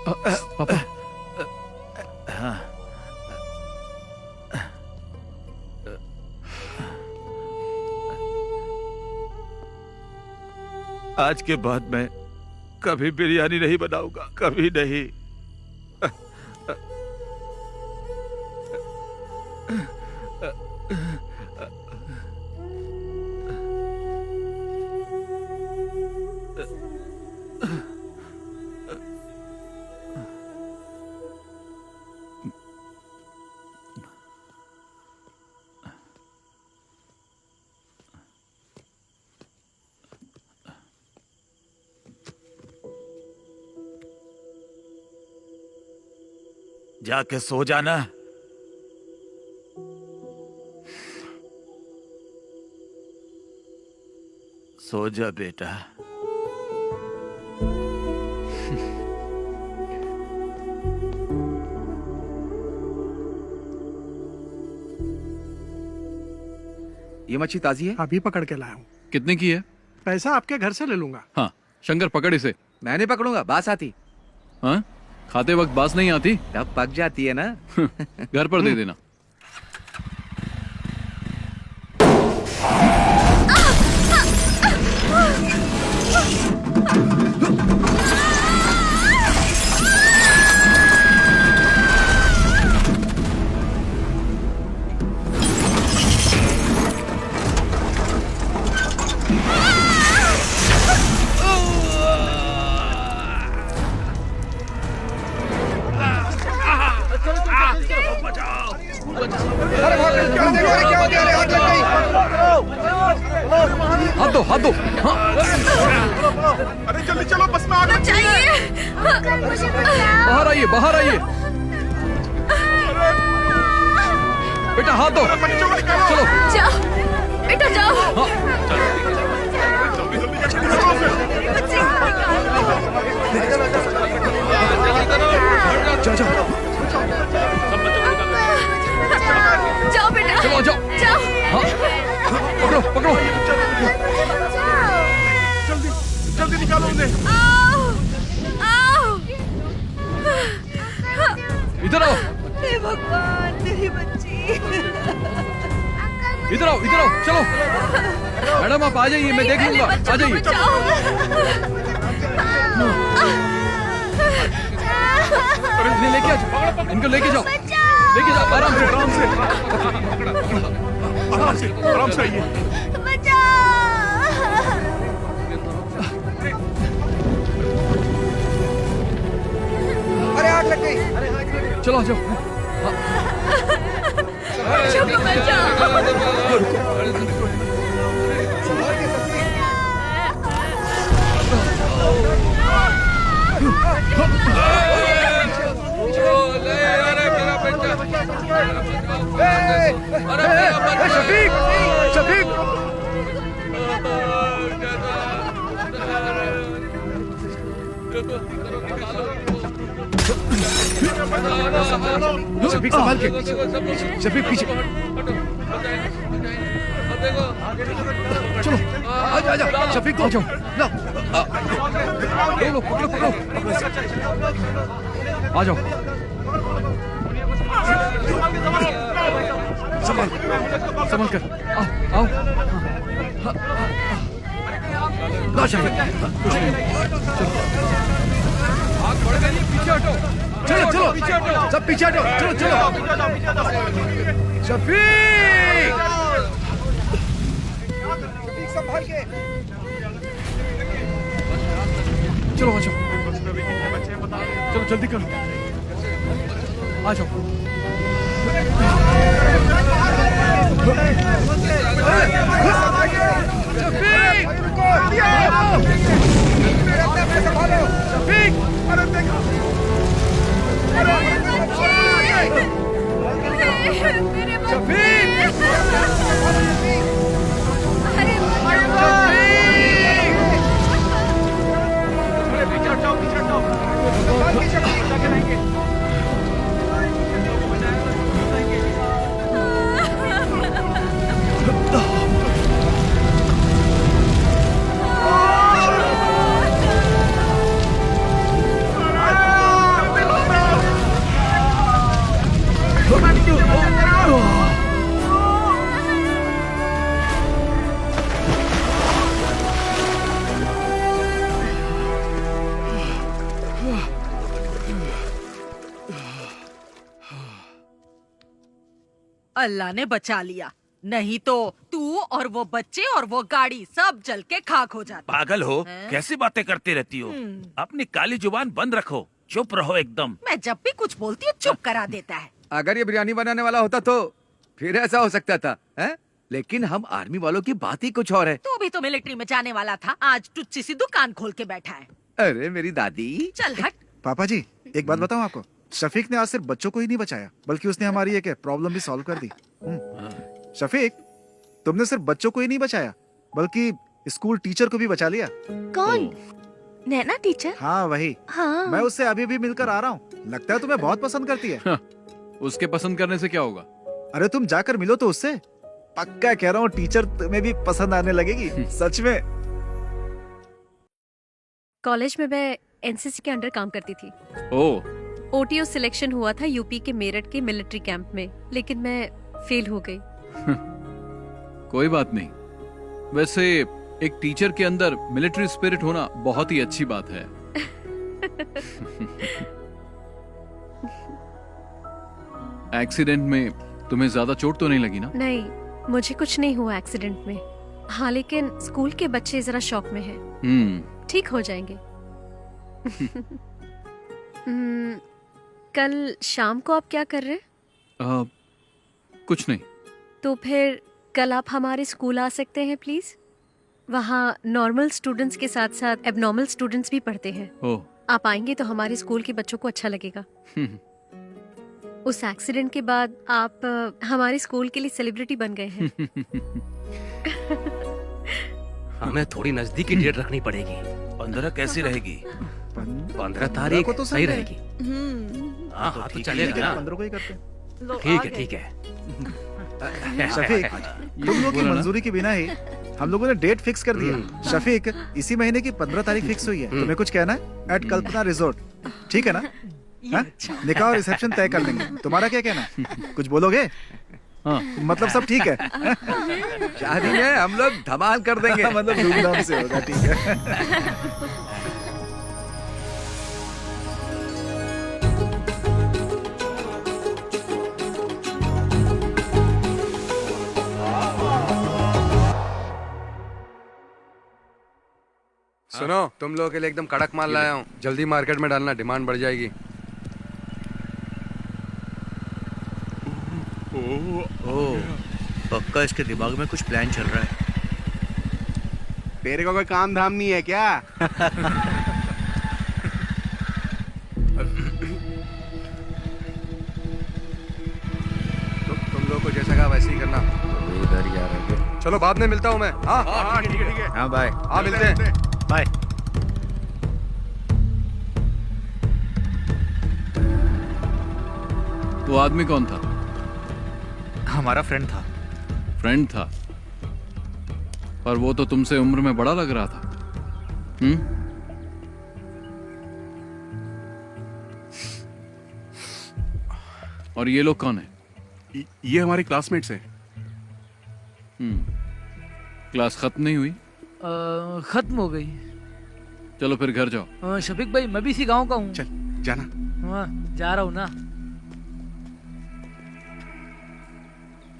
पापा। हाँ। आज के बाद मैं कभी बिरयानी नहीं बनाऊंगा, कभी नहीं। जाके सो जाना। सो जा बेटा। ये मच्छी ताजी है? अभी पकड़ के लाया हूँ। कितने की है? पैसा आपके घर से ले लूंगा। हाँ, शंकर पकड़ इसे। मैं नहीं पकड़ूंगा, बास आती। हाँ? खाते वक्त बास नहीं आती? तब पक जाती है ना। घर पर दे देना। अरे भाग क्या देखो, अरे क्या हो गया, अरे आग लग गई। हाथ दो, हाथ दो। हाँ। अरे जल्दी चलो, बस में आग लग गई है। बाहर आइए, बाहर आइए। बेटा हाथ दो। चलो जाओ बेटा जाओ। जाओ जाओ जाओ बेटा चलो जाओ जाओ। हाँ पकड़ो पकड़ो। जल्दी जल्दी निकालो उन्हें। आओ आओ। इधर आओ, हे भगवान मेरी बच्ची। इधर आओ, इधर आओ। चलो मैडम आप आ जाइए, मैं देख लूंगा। आ जाइए। इन्हें लेके आ जाओ, इनको लेके जाओ, लेके जाओ। आराम से, आराम से, आराम से, आराम से आइए। अरे आग लग गई। चलो आ जाओ। शफीक, शफीक। शफीक संभाल के, शफीक पीछे। चलो आजा आजा, शफीक को आ जाओ। लो लो पकड़ो पकड़ो। आ जाओ। संभाल संभल कर। आओ आओ। लो शफीक, आग बढ़ गई, पीछे हटो। चलो चलो पीछे हटो, सब पीछे हटो। चलो चलो शफीक संभाल के। चलो आ जाओ। चलो जल्दी करो, आ जाओ। शफीक अरे देखो, अल्लाह ने बचा लिया, नहीं तो तू और वो बच्चे और वो गाड़ी सब जल के खाक हो जाते। पागल हो, हैं? कैसी बातें करती रहती हो? अपनी काली जुबान बंद रखो, चुप रहो एकदम। मैं जब भी कुछ बोलती हूँ चुप करा देता है। अगर ये बिरयानी बनाने वाला होता तो फिर ऐसा हो सकता था, हैं? लेकिन हम आर्मी वालों की बात ही कुछ और है। तू भी तो मिलिट्री में जाने वाला था, आज टुच्ची सी दुकान खोल के बैठा है। अरे मेरी दादी। चल हट। पापा जी एक बात बताऊं आपको, शफीक ने आज सिर्फ बच्चों को ही नहीं बचाया बल्कि उसने हमारी एक प्रॉब्लम भी सॉल्व कर दी। शफीक तुमने सिर्फ बच्चों को ही नहीं बचाया बल्कि स्कूल टीचर को भी बचा लिया। कौन? नैना टीचर? हाँ वही। हाँ। मैं उससे अभी भी मिलकर आ रहा हूँ, लगता है तुम्हें बहुत पसंद करती है। उसके पसंद करने से क्या होगा? अरे तुम जाकर मिलो तो उससे, पक्का कह रहा हूँ टीचर तुम्हें भी पसंद आने लगेगी। सच में। कॉलेज में मैं एनसीसी के अंडर काम करती थी। ओह। ओटीओ सिलेक्शन हुआ था यूपी के मेरठ के मिलिट्री कैंप में, लेकिन मैं फेल हो गई। कोई बात नहीं, वैसे एक टीचर के अंदर मिलिट्री स्पिरिट होना बहुत ही अच्छी बात है। एक्सीडेंट में तुम्हें ज्यादा चोट तो नहीं लगी ना? नहीं, मुझे कुछ नहीं हुआ एक्सीडेंट में। हाँ, लेकिन स्कूल के बच्चे जरा शॉक में हैं। ठीक हो जाएंगे। कल शाम को आप क्या कर रहे हैं? कुछ नहीं। तो फिर कल आप हमारे स्कूल आ सकते हैं प्लीज? वहाँ नॉर्मल स्टूडेंट्स के साथ साथ एबनॉर्मल स्टूडेंट्स भी पढ़ते हैं। ओह। आप आएंगे तो हमारे स्कूल के बच्चों को अच्छा लगेगा। उस एक्सीडेंट के बाद आप हमारे स्कूल के लिए सेलिब्रिटी बन गए हैं। हमें थोड़ी नजदीकी डेट रखनी पड़ेगी। 15 कैसी रहेगी? 15 तारीख तो सही रहेगी। हाँ हाँ तो चलेगा ना। 15 को ही करते हैं। ठीक है ठीक है। शफीक, तुम लोग की मंजूरी के बिना ही हम लोगों ने डेट फिक्स कर दिया। शफीक, इसी महीने की 15 तारीख फिक्स हुई है। तुम्हें कुछ कहना है? एट कल्पना रिजॉर्ट, ठीक है ना? निकाह और रिसेप्शन तय कर लेंगे। तुम्हारा क्या कहना है? कुछ बोलोगे? हाँ। मतलब सब ठीक है? शादी में हम लोग धमाल कर देंगे। मतलब धूमधाम से होगा, ठीक है। सुनो, तुम लोगों के लिए एकदम कड़क माल लाया हूँ। जल्दी मार्केट में डालना, डिमांड बढ़ जाएगी। ओह, पक्का इसके दिमाग में कुछ प्लान चल रहा है। तेरे को कोई काम धाम नहीं है क्या? तुम लोग को जैसा कहा वैसे ही करना। इधर ही आ रहे हैं। चलो बाद में मिलता हूँ मैं। हाँ ठीक है। हाँ बाय। हाँ मिलते हैं। बाय। वो आदमी कौन था? हमारा फ्रेंड था। फ्रेंड था, पर वो तो तुमसे उम्र में बड़ा लग रहा था। और ये लोग कौन है? ये हमारे क्लासमेट्स हैं। क्लास खत्म नहीं हुई? खत्म हो गई। चलो फिर घर जाओ। शफीक भाई, मैं भी इसी गांव का हूँ। चल जाना। हाँ, जा रहा हूँ ना।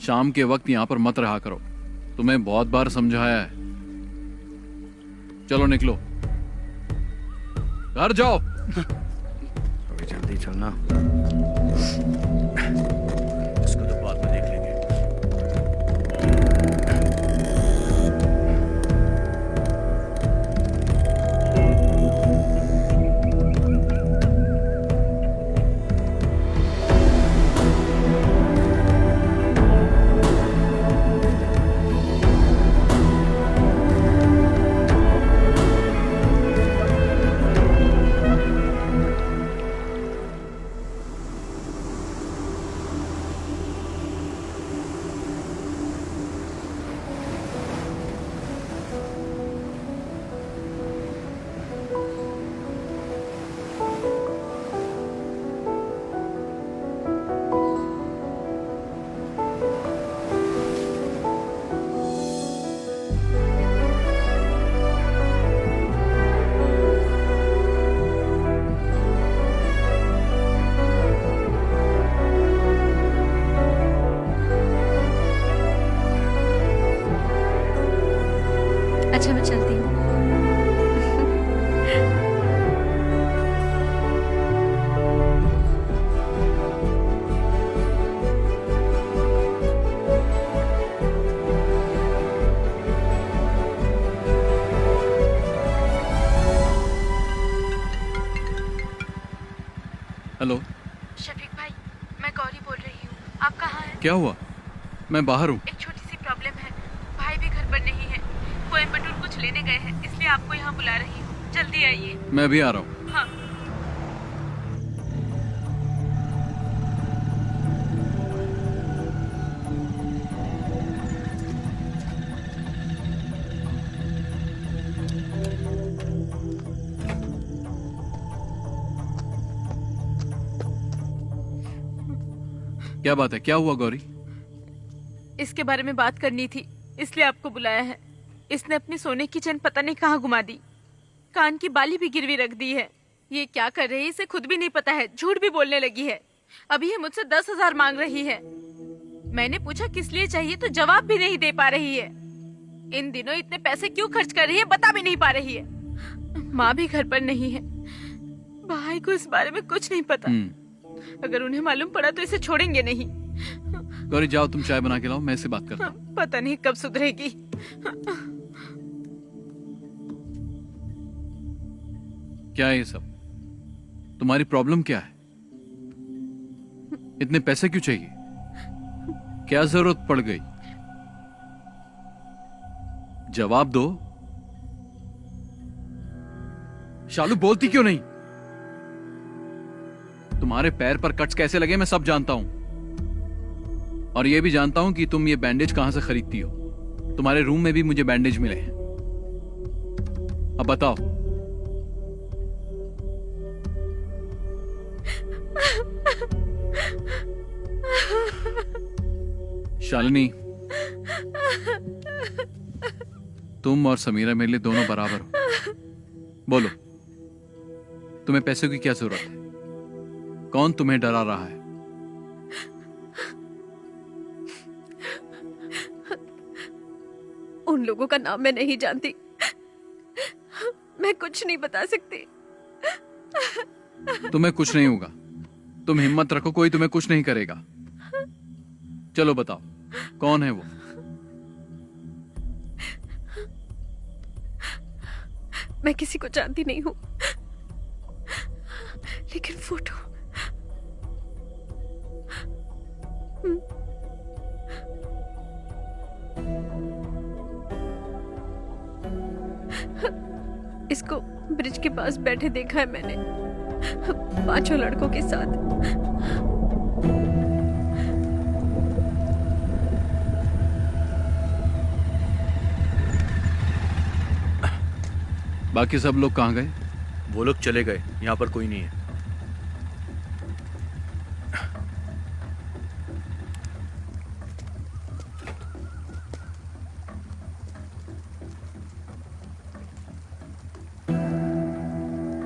शाम के वक्त यहाँ पर मत रहा करो, तुम्हें बहुत बार समझाया है। चलो निकलो, घर जाओ। अभी जल्दी चलना। इसको तो बाद में देख लेंगे। अच्छा मैं चलती हूँ। हेलो। शफीक भाई, मैं गौरी बोल रही हूँ। आप कहाँ हैं? क्या हुआ? मैं बाहर हूँ। एक छोटी सी प्रॉब्लम है। भाई भी घर पर नहीं है। कोयम्बटूर कुछ लेने गए हैं, इसलिए आपको यहाँ बुला रही हूँ। जल्दी आइए। मैं भी आ रहा हूँ। हाँ। क्या बात है? क्या हुआ गौरी? इसके बारे में बात करनी थी, इसलिए आपको बुलाया है। इसने अपनी सोने की चेन पता नहीं कहाँ घुमा दी, कान की बाली भी गिरवी रख दी है। ये क्या कर रही है इसे खुद भी नहीं पता है। झूठ भी बोलने लगी है। अभी ये मुझसे 10,000 मांग रही है। मैंने पूछा किस लिए चाहिए तो जवाब भी नहीं दे पा रही है। इन दिनों इतने पैसे क्यों खर्च कर रही है बता भी नहीं पा रही है। माँ भी घर पर नहीं है। भाई को इस बारे में कुछ नहीं पता। अगर उन्हें मालूम पड़ा तो इसे छोड़ेंगे नहीं। गौरी जाओ, तुम चाय बना के लाओ, मैं इससे बात करता हूँ। पता नहीं कब सुधरेगी। क्या है ये सब? तुम्हारी प्रॉब्लम क्या है? इतने पैसे क्यों चाहिए? क्या जरूरत पड़ गई? जवाब दो। शालू बोलती क्यों नहीं? तुम्हारे पैर पर कट्स कैसे लगे मैं सब जानता हूं, और यह भी जानता हूं कि तुम ये बैंडेज कहां से खरीदती हो। तुम्हारे रूम में भी मुझे बैंडेज मिले हैं। अब बताओ। शालिनी, तुम और समीरा मेरे लिए दोनों बराबर हो। बोलो, तुम्हें पैसों की क्या जरूरत है? कौन तुम्हें डरा रहा है? उन लोगों का नाम मैं नहीं जानती, मैं कुछ नहीं बता सकती। तुम्हें कुछ नहीं होगा, तुम हिम्मत रखो, कोई तुम्हें कुछ नहीं करेगा। चलो बताओ, कौन है वो? मैं किसी को जानती नहीं हूँ, लेकिन फोटो इसको ब्रिज के पास बैठे देखा है मैंने, 5 लड़कों के साथ। बाकी सब लोग कहाँ गए? वो लोग चले गए, यहाँ पर कोई नहीं है।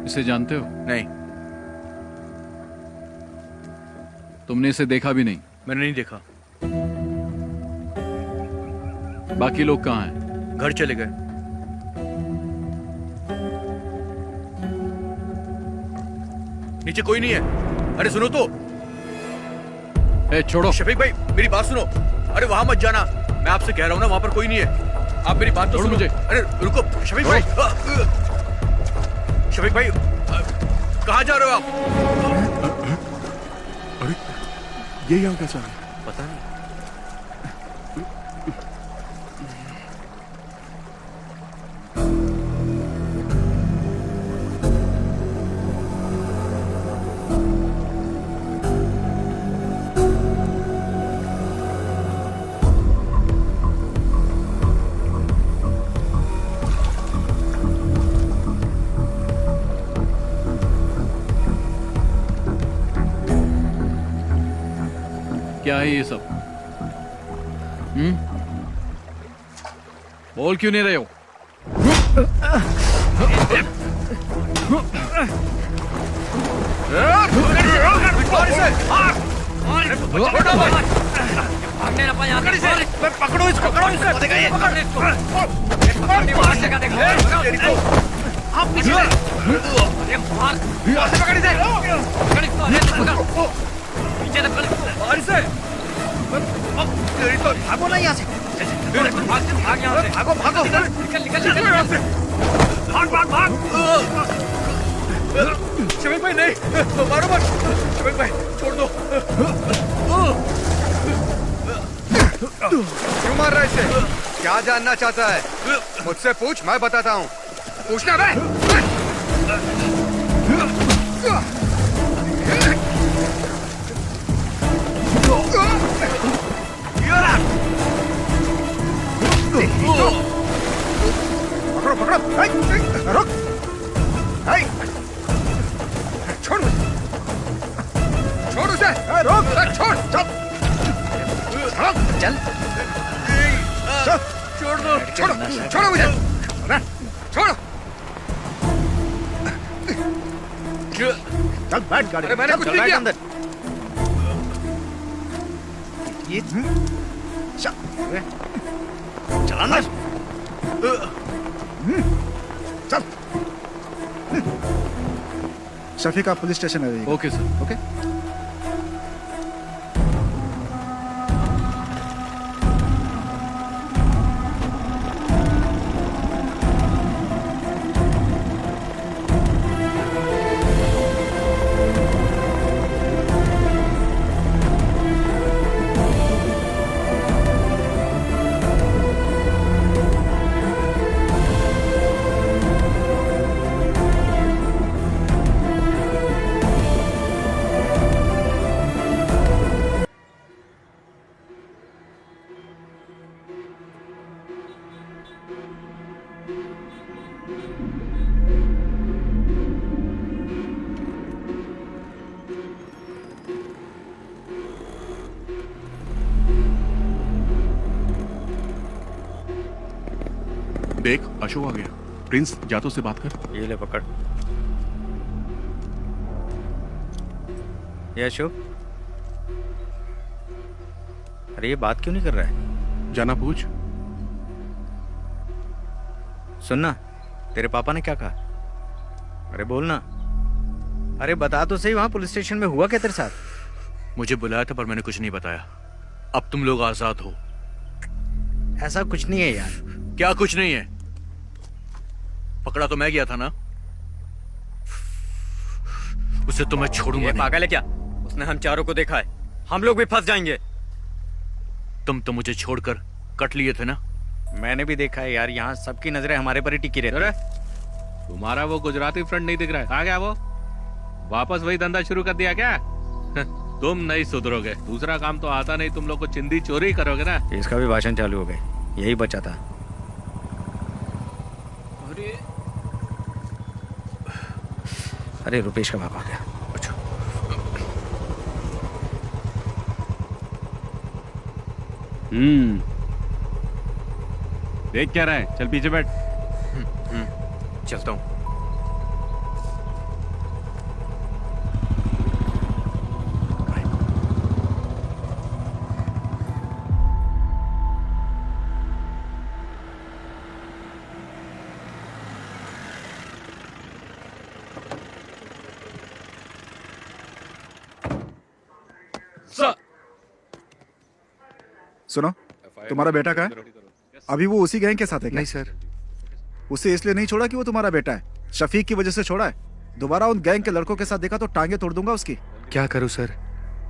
इसे जानते हो? नहीं। तुमने इसे देखा भी नहीं? मैंने नहीं देखा। बाकी लोग कहाँ हैं? घर चले गए। नीचे कोई नहीं है। अरे सुनो तो। छोड़ो। शफीक भाई मेरी बात सुनो। अरे वहां मत जाना, मैं आपसे कह रहा हूं ना, वहां पर कोई नहीं है। आप मेरी बात तो सुनो। मुझे। अरे रुको शफीक भाई। शफीक भाई कहाँ जा रहे हो आप? अरे ये यहाँ कैसा है? पता नहीं। क्या है ये सब? बोल क्यों नहीं रहे हो? पकड़ो इसको, पकड़ो भागो ना यहाँ से। भागो भागो, निकल यहाँ से। भाग। शफीक भाई नहीं, मारो मत। शफीक भाई छोड़ दो। क्यों मार रहा है इसे? क्या जानना चाहता है? मुझसे पूछ, मैं बताता हूँ। पूछना बे। पकड़ो, रुक। छोड़ मुझे, छोड़ उसे। रुक, छोड़, चल। छोड़ दो, छोड़ो मुझे, छोड़ो। चल बैठ गाड़ी। अरे मैंने कुछ नहीं किया। अंदर। ये चलाना। चल। शफीक आप पुलिस स्टेशन आ जाइए। Okay sir. ओके। देख अशोक आ गया। प्रिंस जा तो उससे बात कर। ये ले पकड़। ये अशोक, अरे ये बात क्यों नहीं कर रहा है? जाना पूछ। सुनना, तेरे पापा ने क्या कहा? अरे बोलना। अरे बता तो सही, वहां पुलिस स्टेशन में हुआ क्या तेरे साथ? मुझे बुलाया था पर मैंने कुछ नहीं बताया। अब तुम लोग आजाद हो। ऐसा कुछ नहीं है यार। क्या कुछ नहीं है? पकड़ा तो मैं गया था ना, उसे तो मैं छोड़ूंगा नहीं। पागल है क्या? उसने हम चारों को देखा है, हम लोग भी फंस जाएंगे। तुम तो मुझे छोड़कर कट लिए थे ना। मैंने भी देखा है यार, यहाँ सबकी नजरें हमारे पर ही टिकी रहती है। तुम्हारा वो गुजराती फ्रेंड नहीं दिख रहा है? आ गया वो? वापस वही धंधा शुरू कर दिया क्या? तुम नहीं सुधरोगे। दूसरा काम तो आता नहीं, तुम लोग को चिंदी चोरी करोगे ना। इसका भी भाषण चालू हो गए, यही बचा था। अरे रुपेश का बाप आ गया। अच्छा। देख क्या रहा है? चल पीछे बैठ। चलता हूँ। सुनो, तुम्हारा बेटा कहाँ है? अभी वो उसी गैंग के साथ है क्या? नहीं सर। उसे इसलिए नहीं छोड़ा कि वो तुम्हारा बेटा है, शफीक की वजह से छोड़ा है। दोबारा उन गैंग के लड़कों के साथ देखा तो टांगे तोड़ दूंगा उसकी। क्या करूं सर,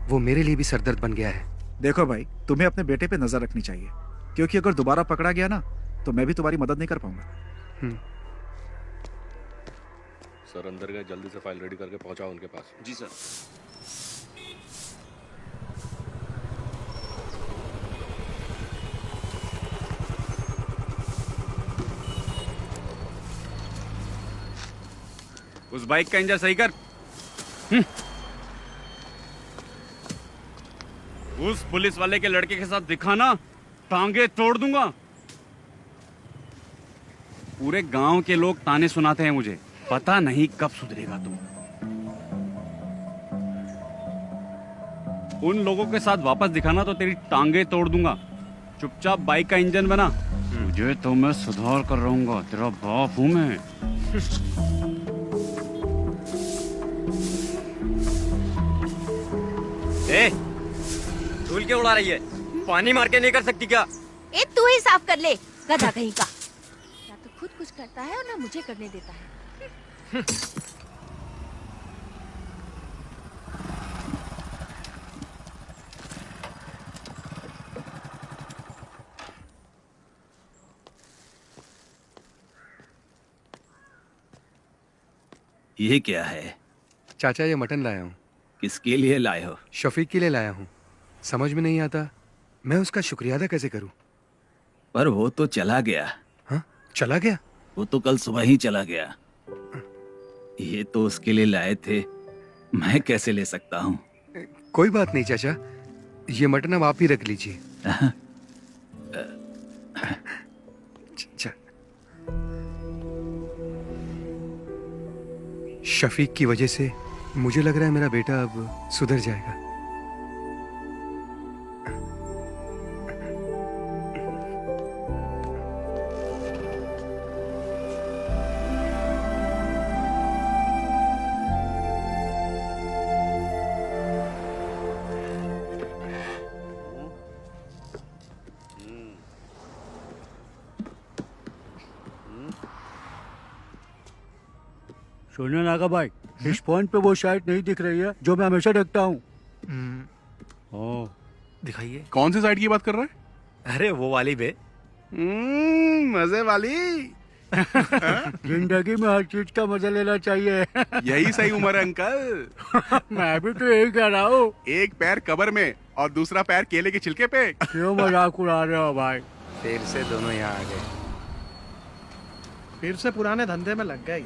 वो मेरे लिए भी सरदर्द बन गया है। देखो भाई, तुम्हें अपने बेटे पे नजर रखनी चाहिए, क्योंकि अगर दोबारा पकड़ा गया ना तो मैं भी तुम्हारी मदद नहीं कर पाऊंगा। सर अंदर गए, जल्दी से फाइल रेडी करके पहुंचाओ उनके पास। जी सर। उस बाइक का इंजन सही कर। उस पुलिस वाले के लड़के के साथ दिखाना, टांगे तोड़ दूंगा। पूरे गांव के लोग ताने सुनाते हैं मुझे, पता नहीं कब सुधरेगा तुम। उन लोगों के साथ वापस दिखाना तो तेरी टांगे तोड़ दूंगा। चुपचाप बाइक का इंजन बना, तुझे तो मैं सुधार कर रहूंगा। तेरा बाप हूं मैं। ए, धूल क्यों उड़ा रही है? पानी मार के नहीं कर सकती क्या? ए तू ही साफ कर ले, गधा कहीं का। या तो खुद कुछ करता है और ना मुझे करने देता है। ये क्या है? चाचा ये मटन लाया हूँ। किसके लिए लाए हो? शफीक के लिए लाया हूँ। समझ में नहीं आता मैं उसका शुक्रिया अदा कैसे करूँ। पर वो तो चला गया। हाँ, चला गया? वो तो कल सुबह ही चला गया। ये तो उसके लिए लाए थे, मैं कैसे ले सकता हूँ? कोई बात नहीं चाचा, ये मटन अब आप ही रख लीजिए। शफीक की वजह से मुझे लग रहा है मेरा बेटा अब सुधर जाएगा। सुनिए नागा भाई, इस पॉइंट पे वो शायद नहीं दिख रही है जो मैं हमेशा देखता हूँ। दिखाइए। कौन सी साइड की बात कर रहा है? अरे वो वाली बे। मजे वाली। जिंदगी में हर चीज का मजा लेना चाहिए। यही सही उम्र है अंकल। मैं भी तो यही कह रहा हूँ। एक पैर कब्र में और दूसरा पैर केले के छिलके पे। क्यों मजाक उड़ा रहे हो भाई? फिर से दोनों यहाँ आ गए। फिर से पुराने धंधे में लग गए।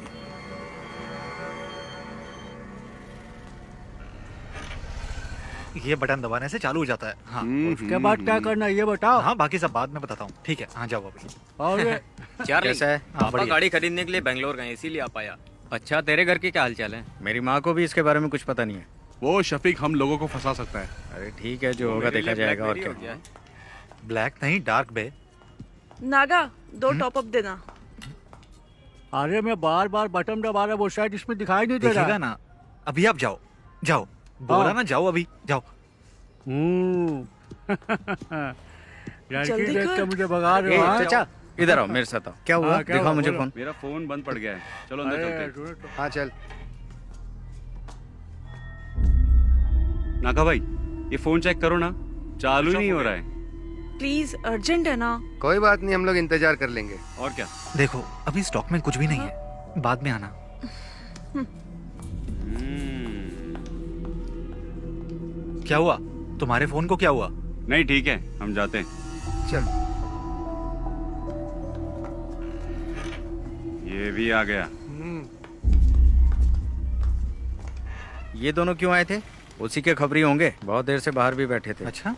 ये बटन दबाने से चालू हो जाता है। हाँ। उसके बाद क्या करना है ये बताओ। हाँ बाकी सब बाद में बताता हूँ। ठीक है, हाँ जाओ अभी। चार्ली, कैसा है? पापा बढ़िया। गाड़ी खरीदने के लिए बैंगलोर गए, इसीलिए आ पाया। अच्छा, तेरे घर के क्या हालचाल है? मेरी माँ को भी इसके बारे में कुछ पता नहीं है। वो शफीक हम लोगों को फंसा सकता है। अरे ठीक है, जो होगा देखा जाएगा। और क्या? ब्लैक नहीं, डार्क बे। नागा 2 टॉप अप देना। अरे मैं बार बार बटन दबा रहा, वो शायद इसमें दिखाई नहीं दे रहा। देखेगा ना। अभी आप जाओ, जाओ। बोला ना जाओ, अभी जाओ। लड़की देख के मुझे भगा रहे हो। चाचा इधर आओ, मेरे साथ आओ। क्या हुआ? दिखाओ मुझे फोन। मेरा फोन बंद पड़ गया है, चलो अंदर चलते हैं। हाँ चल। नागा भाई, ये फोन चेक करो ना, चालू ही नहीं हो रहा है। प्लीज, अर्जेंट है ना। कोई बात नहीं, हम लोग इंतजार कर लेंगे। और क्या? देखो अभी स्टॉक में कुछ भी नहीं है, बाद में आना। क्या हुआ? तुम्हारे फोन को क्या हुआ? नहीं ठीक है, हम जाते हैं। चल। ये भी आ गया। ये दोनों क्यों आए थे? उसी के खबरी होंगे, बहुत देर से बाहर भी बैठे थे। अच्छा।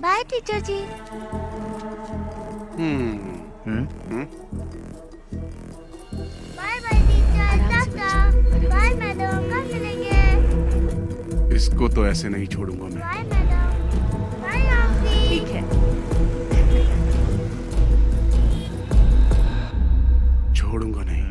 Bye teacher ji. Bye bye teacher, tata. Bye madam, कब मिलेंगे? इसको तो ऐसे नहीं छोड़ूंगा मैं। Bye madam. Bye aunty. ठीक है। छोड़ूंगा नहीं।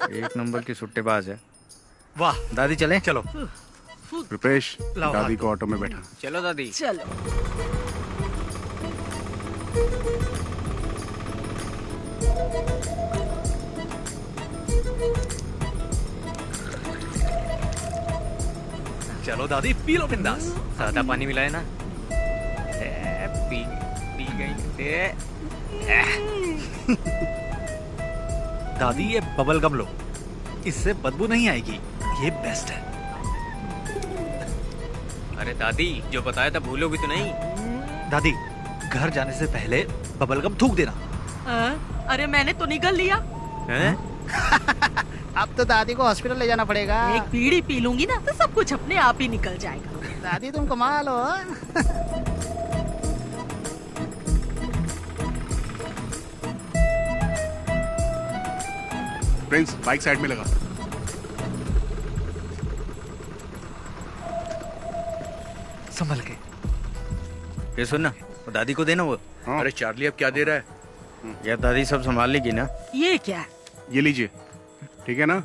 एक नंबर की सुट्टेबाज है। वाह। दादी चले? चलो। रुपेश, लाओ दादी हाथ। को ऑटो में बैठा। चलो दादी। चलो। चलो दादी, पी लो बिंदास। सादा पानी मिलाए ना। पी गई ते। दादी ये बबल गम लो, इससे बदबू नहीं आएगी, ये बेस्ट है। अरे दादी, जो बताया था भूलोगी तो नहीं? दादी, घर जाने से पहले बबल गम थूक देना। अरे मैंने तो निगल लिया। अब तो दादी को हॉस्पिटल ले जाना पड़ेगा। एक बीड़ी पी लूंगी ना तो सब कुछ अपने आप ही निकल जाएगा। दादी तुम कमाल हो। प्रिंस, बाइक साइड में लगा। संभल के। ये सुन ना, वो दादी को देना वो। अरे चार्ली, अब क्या दे रहा है? यार दादी सब संभाल लेगी ना। ये क्या? ये लीजिए, ठीक है ना?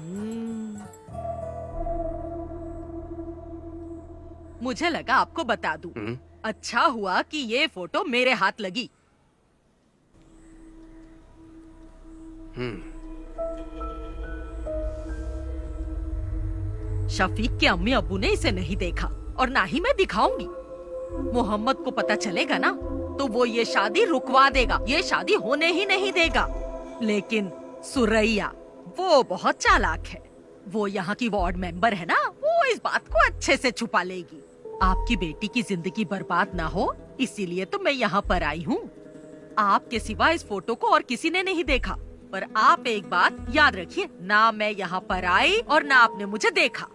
मुझे लगा आपको बता दूं। अच्छा हुआ कि ये फोटो मेरे हाथ लगी। शफीक के अम्मी अब्बू ने इसे नहीं देखा और ना ही मैं दिखाऊंगी। मोहम्मद को पता चलेगा ना तो वो ये शादी रुकवा देगा, ये शादी होने ही नहीं देगा। लेकिन सुरैया वो बहुत चालाक है। वो यहाँ की वार्ड मेंबर है ना, वो इस बात को अच्छे से छुपा लेगी। आपकी बेटी की जिंदगी बर्बाद ना हो इसीलिए तो मैं यहाँ पर आई हूँ। आपके सिवा इस फोटो को और किसी ने नहीं देखा। पर आप एक बात याद रखिए, ना मैं यहाँ पर आई और ना आपने मुझे देखा।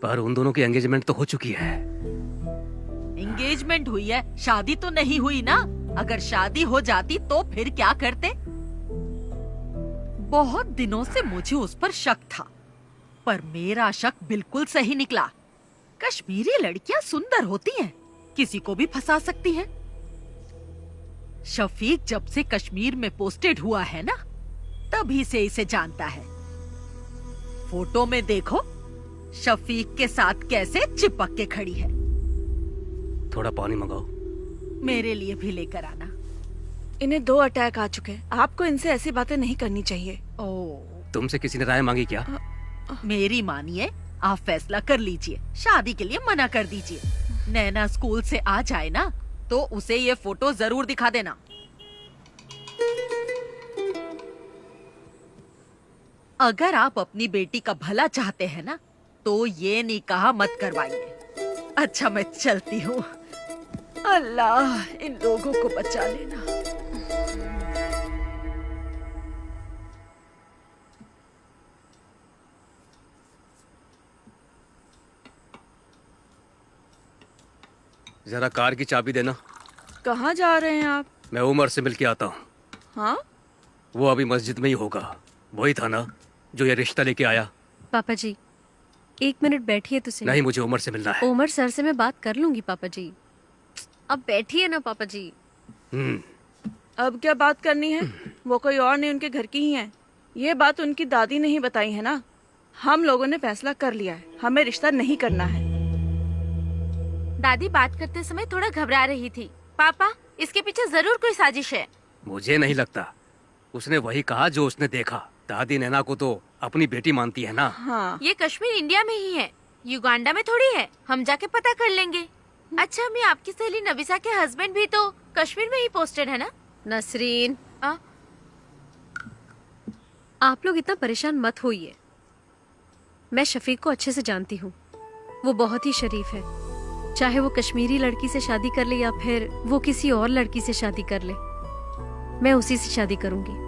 पर उन दोनों की एंगेजमेंट तो हो चुकी है। एंगेजमेंट हुई है, शादी तो नहीं हुई ना। अगर शादी हो जाती तो फिर क्या करते? बहुत दिनों से मुझे उस पर शक था, पर मेरा शक बिल्कुल सही निकला। कश्मीरी लड़कियां सुंदर होती हैं, किसी को भी फंसा सकती हैं। शफीक जब से कश्मीर में पोस्टेड हुआ है ना, तभी से इसे जानता है। फोटो में देखो शफीक के साथ कैसे चिपक के खड़ी है। थोड़ा पानी मंगाओ। मेरे लिए भी लेकर आना। इन्हें 2 अटैक आ चुके हैं। आपको इनसे ऐसी बातें नहीं करनी चाहिए। तुमसे किसी ने राय मांगी क्या? मेरी मानिए, आप फैसला कर लीजिए। शादी के लिए मना कर दीजिए। नैना स्कूल से आ जाए ना तो उसे ये फोटो जरूर दिखा देना। अगर आप अपनी बेटी का भला चाहते हैं ना तो ये निकाह मत करवाइए। अच्छा मैं चलती हूँ। अल्लाह इन लोगों को बचा लेना। जरा कार की चाबी देना। कहाँ जा रहे हैं आप? मैं उमर से मिल के आता हूँ। हाँ? वो अभी मस्जिद में ही होगा। वही था ना जो ये रिश्ता लेके आया। पापा जी 1 मिनट बैठिए तो सही। नहीं, मुझे उमर से मिलना है। उमर सर से मैं बात कर लूंगी पापा जी। अब बैठिए ना पापा जी। अब क्या बात करनी है? वो कोई और नहीं, उनके घर की ही है। ये बात उनकी दादी ने ही बताई है ना। हम लोगों ने फैसला कर लिया है, हमें रिश्ता नहीं करना है। दादी बात करते समय थोड़ा घबरा रही थी। पापा इसके पीछे जरूर कोई साजिश है। मुझे नहीं लगता। उसने वही कहा जो उसने देखा। दादी नैना को तो अपनी बेटी मानती है ना। हाँ। ये कश्मीर इंडिया में ही है, युगांडा में थोड़ी है। हम जाके पता कर लेंगे। अच्छा मैं आपकी सहेली नबिसा के हस्बैंड भी तो कश्मीर में ही पोस्टेड है ना? नसरीन आप लोग इतना परेशान मत होइए। मैं शफीक को अच्छे से जानती हूँ। वो बहुत ही शरीफ है। चाहे वो कश्मीरी लड़की से शादी कर ले या फिर वो किसी और लड़की से शादी कर ले, मैं उसी से शादी करूंगी।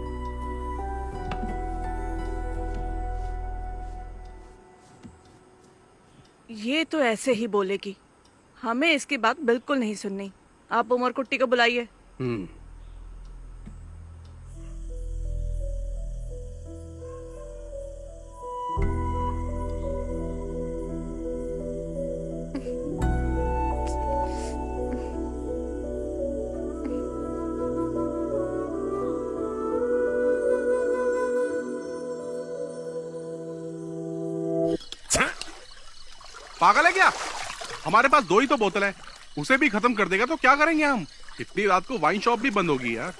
ये तो ऐसे ही बोलेगी। हमें इसकी बात बिल्कुल नहीं सुननी। आप उमर कुट्टी को बुलाइए। पागल है क्या? हमारे पास 2 ही तो बोतल है, उसे भी खत्म कर देगा तो क्या करेंगे हम? इतनी रात को वाइन शॉप भी बंद होगी यार।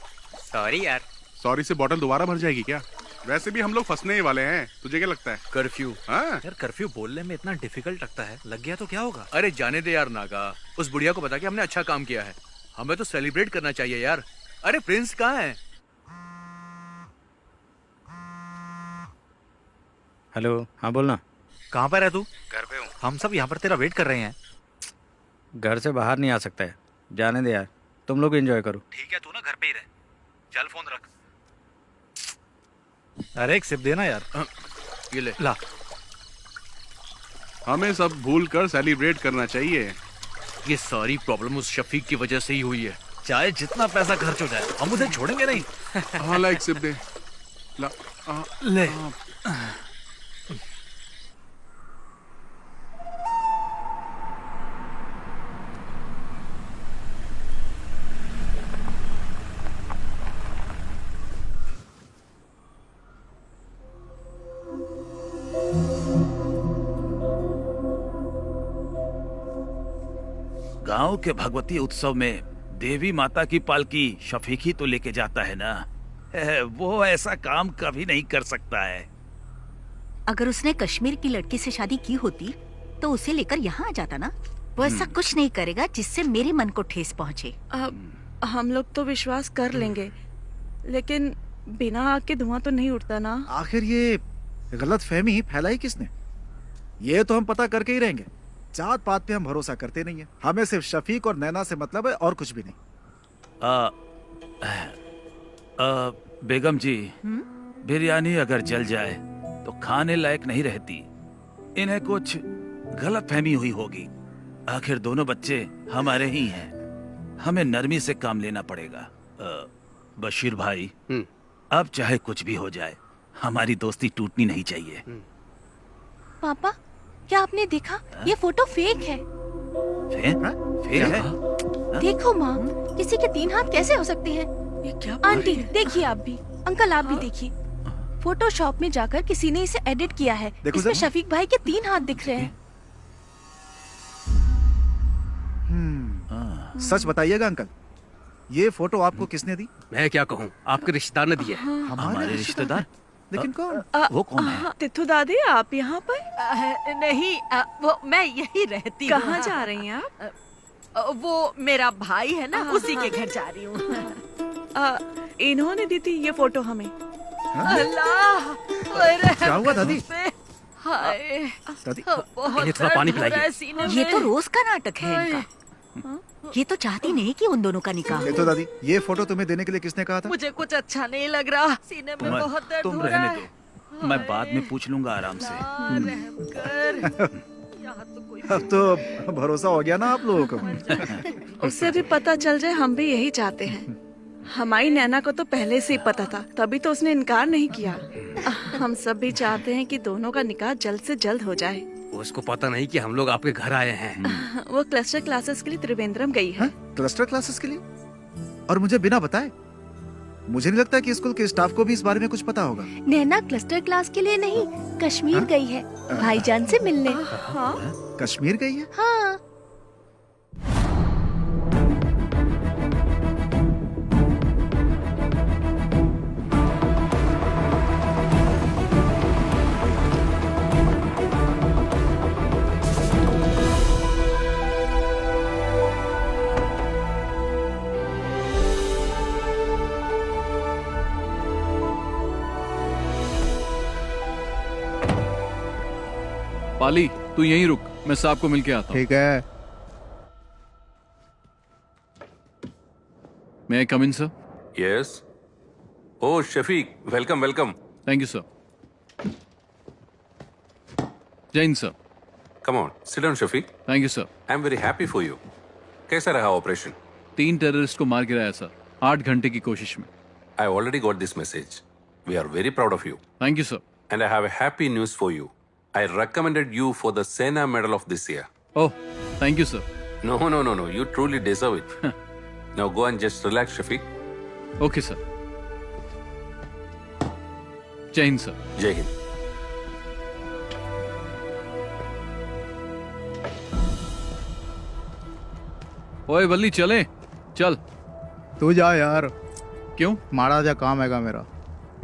सॉरी यार। सॉरी से बोतल दोबारा भर जाएगी क्या? वैसे भी हम लोग फंसने ही वाले हैं। तुझे क्या लगता है? कर्फ्यू। हाँ यार कर्फ्यू बोलने में इतना डिफिकल्ट लगता है। लग गया तो क्या होगा? अरे जाने दे यार नागा। उस बुढ़िया को बता के हमने अच्छा काम किया है। हमें तो सेलिब्रेट करना चाहिए यार। अरे प्रिंस कहाँ है? हेलो, हाँ बोलना। कहाँ पर है तू? घर पे हूँ। हम सब यहाँ पर तेरा वेट कर रहे हैं। घर से बाहर नहीं आ सकता है। जाने दे यार, तुम लोग एंजॉय करो। ठीक है, तू ना घर पे ही रह। चल फोन रख। अरे एक सिप देना यार। ये ले। ला। हमें सब भूल कर सेलिब्रेट करना चाहिए। ये सारी प्रॉब्लम उस शफीक की वजह से ही हुई है। चाहे जितना पैसा खर्च हो जाए हम उसे छोड़ेंगे नहीं। हाँ ला एक सिप दे। ला। ले। गांव के भगवती उत्सव में देवी माता की पालकी शफीक ही तो लेके जाता है ना। वो ऐसा काम कभी नहीं कर सकता है। अगर उसने कश्मीर की लड़की से शादी की होती तो उसे लेकर यहाँ आ जाता ना। वो ऐसा कुछ नहीं करेगा जिससे मेरे मन को ठेस पहुँचे। हम लोग तो विश्वास कर लेंगे, लेकिन बिना आग के धुआं तो नहीं उठता ना। आखिर ये गलत फहमी फैलाई किसने? ये तो हम पता करके ही रहेंगे। जात पात पे हम भरोसा करते नहीं है। हमें सिर्फ शफीक और नैना से मतलब है और कुछ भी नहीं। बेगम जी, बिरयानी अगर जल जाए तो खाने लायक नहीं रहती। इन्हें कुछ गलत फहमी हुई होगी। आखिर दोनों बच्चे हमारे ही हैं। हमें नरमी से काम लेना पड़ेगा। बशीर भाई, अब चाहे कुछ भी हो जाए हमारी दोस्ती टूटनी नहीं चाहिए। पापा क्या आपने देखा? ये फोटो फेक है। फेक है? देखो माँ, किसी के 3 हाथ कैसे हो सकते हैं? ये क्या? आंटी देखिए आप भी, अंकल आप भी देखिए। फोटोशॉप में जाकर किसी ने इसे एडिट किया है। इसमें शफीक भाई के 3 हाथ दिख रहे हैं। सच बताइएगा अंकल, ये फोटो आपको किसने दी? मैं क्या कहूँ, आपके रिश्तेदार ने दी है। हमारे रिश्तेदार? लेकिन कौन? वो कौन है? तिथु दादी, आप यहाँ पर? नहीं, वो मैं यही रहती हूँ। कहाँ जा रही हैं आप? वो मेरा भाई है ना, उसी के घर जा रही हूँ। इन्होंने दी थी ये फोटो हमें। अल्लाह, क्या हुआ दादी? हाय दादी, बहुत थोड़ा पानी दर्द हो रहा है सीने ये तो में। रोज का नाटक है इनका। ये तो चाहती नहीं कि उन दोनों का निकाह ये तो दादी, ये फोटो तुम्हें देने के लिए किसने कहा था? मुझे कुछ अच्छा नहीं लग रहा, सीने में बहुत दर्द तुम हो रहा रहने है। दो, मैं बाद में पूछ लूंगा आराम से। रहम कर। यहाँ तो कोई अब तो भरोसा हो गया ना आप लोगों को। उससे भी पता चल जाए, हम भी यही चाहते हैं। हमारी नैना को तो पहले से ही पता था, तभी तो उसने इनकार नहीं किया। हम सब भी चाहते हैं कि दोनों का निकाह जल्द से जल्द हो जाए। उसको पता नहीं कि हम लोग आपके घर आए हैं। वो क्लस्टर क्लासेस के लिए त्रिवेंद्रम गई है। क्लस्टर क्लासेस के लिए? और मुझे बिना बताए? मुझे नहीं लगता कि स्कूल के स्टाफ को भी इस बारे में कुछ पता होगा। नैना क्लस्टर क्लास के लिए नहीं, कश्मीर गई है भाईजान से मिलने। हाँ? कश्मीर गई है? हाँ। पाली, तू यहीं रुक, मैं साहब को मिलके आता हूँ। ठीक है। May I come in, sir? Yes. Oh, Shafiq, welcome, welcome. Thank you, sir. Jain, sir. Come on, sit down, Shafiq. Thank you, sir. I'm very happy for you. कैसा रहा ऑपरेशन? 3 टेररिस्ट को मार गिराया सर, 8 घंटे की कोशिश में। I already got this message. We are very proud of you. Thank you, sir. And I have a happy news for you. I recommended you for the Sena Medal of this year. Oh, thank you, sir. No, no, no, no. You truly deserve it. Now go and just relax, Shafiq. Okay, sir. Jai Hind, sir. Jai Hind. ओए बल्ली चले, चल। तू जा यार। क्यों? माड़ा जा काम हैगा मेरा,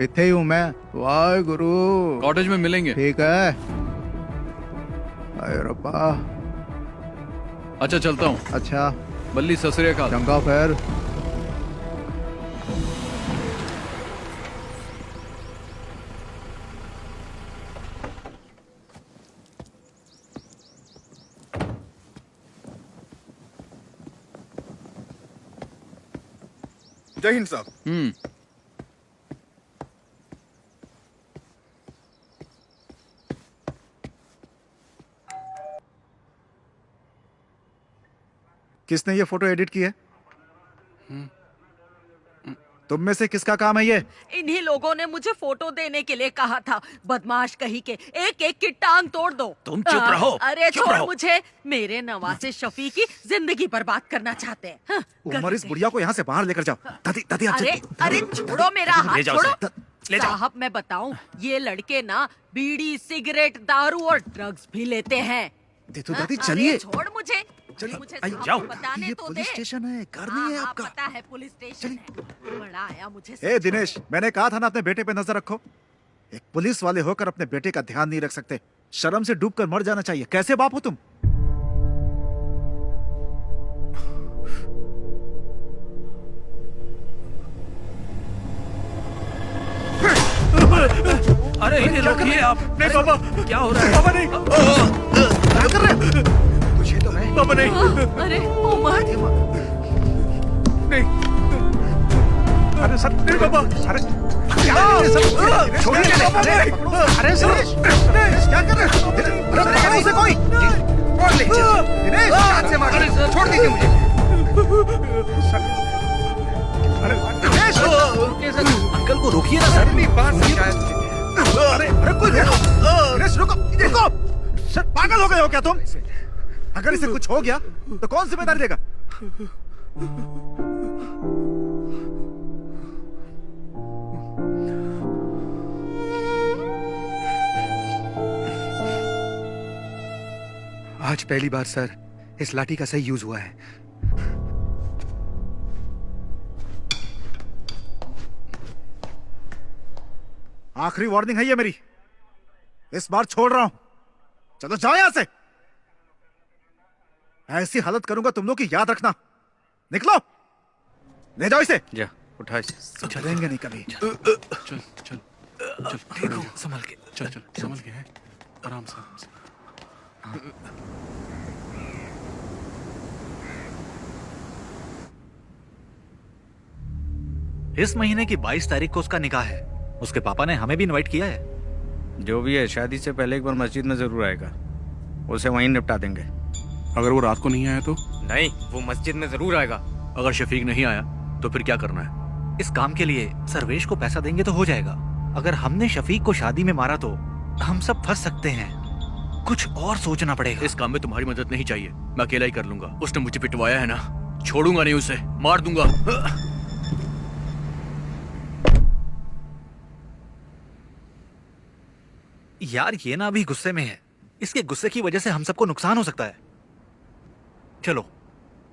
इत्थे ही हूँ मैं। वाहे गुरु। कॉटेज में मिलेंगे। ठीक है। अरे रब्बा। अच्छा चलता हूँ। अच्छा। बल्ली सत श्री अकाल। चंगा खैर। जय हिंद साहब। किसने ये फोटो एडिट की है? तुम में से किसका काम है ये? इन्हीं लोगों ने मुझे फोटो देने के लिए कहा था। बदमाश कहीं के, एक एक की टांग तोड़ दो। तुम चुप रहो। अरे चुप छोड़ रहो। मुझे। मेरे नवासे शफीक की जिंदगी बर्बाद करना चाहते हैं। हाँ, उमर, इस बुढ़िया को यहाँ से बाहर लेकर जाओ। दादी, दादी आप अरे अरे छोड़ो मेरा हाथ, ले जाओ छोड़ो। ले जाओ। साहब मैं बताऊं, ये लड़के ना बीड़ी, सिगरेट, दारू और ड्रग्स भी लेते हैं। तो दादी हाँ, चलिए। अरे छोड़ मुझे। चलिए, मुझे आइए, साहब जाओ। को बताने ये तो पुलिस दे। स्टेशन है, घर हाँ, नहीं है हाँ, आपका। पता है पुलिस स्टेशन है। बड़ा आया मुझे। ए दिनेश, मैंने कहा था ना अपने बेटे पे नजर रखो। एक पुलिस वाले होकर अपने बेटे का ध्यान नहीं रख सकते। शर्म से डूबकर मर जाना चाहिए। कैसे बाप हो तुम? अरे इन्हें रोकिए आप। नहीं बाबा, क्या हो रहा है? बाबा नहीं। क्या कर रहे हो? तुझे तो मैं। बाबा नहीं। अरे उमर। नहीं। अरे सर, नहीं बाबा। अरे क्या सर? छोड़िए। अरे सर, क्या कर रहे हो? अरे पकड़ो उसे कोई। पकड़ ले। दिनेश, हाथ से मार। छोड़ दीजिए मुझे। अरे दिनेश, अंकल को रोकिए ना सर। बात समझाया। अरे अरे कोई रुको। दिनेश रुको, रुको। सर पागल हो गए हो क्या तुम? अगर इसे कुछ हो गया तो कौन जिम्मेदारी लेगा? आज पहली बार सर इस लाठी का सही यूज हुआ है। आखिरी वार्निंग है ये मेरी। इस बार छोड़ रहा हूं। चलो जाओ यहां से। ऐसी हालत करूंगा तुम लोग की, याद रखना। निकलो, ले जाओ इसे। जा उठा इसे। चलेंगे नहीं कभी। चल चल चल ठीक हो, संभल के चल चल संभल के है, आराम से आराम से। इस महीने की 22 तारीख को उसका निकाह है। उसके पापा ने हमें भी इनवाइट किया है। जो भी है, शादी से पहले एक बार मस्जिद में जरूर आएगा। उसे वहीं निपटा देंगे। अगर वो रात को नहीं आया तो? नहीं, वो मस्जिद में जरूर आएगा। अगर शफीक नहीं आया तो फिर क्या करना है? इस काम के लिए सर्वेश को पैसा देंगे तो हो जाएगा। अगर हमने शफीक को शादी में मारा तो हम सब फंस सकते हैं। कुछ और सोचना पड़ेगा। इस काम में तुम्हारी मदद नहीं चाहिए, मैं अकेला ही कर लूंगा। उसने मुझे पिटवाया है ना, छोड़ूंगा नहीं उसे, मार दूंगा। यार ये ना अभी गुस्से में है, इसके गुस्से की वजह से हम सबको नुकसान हो सकता है। चलो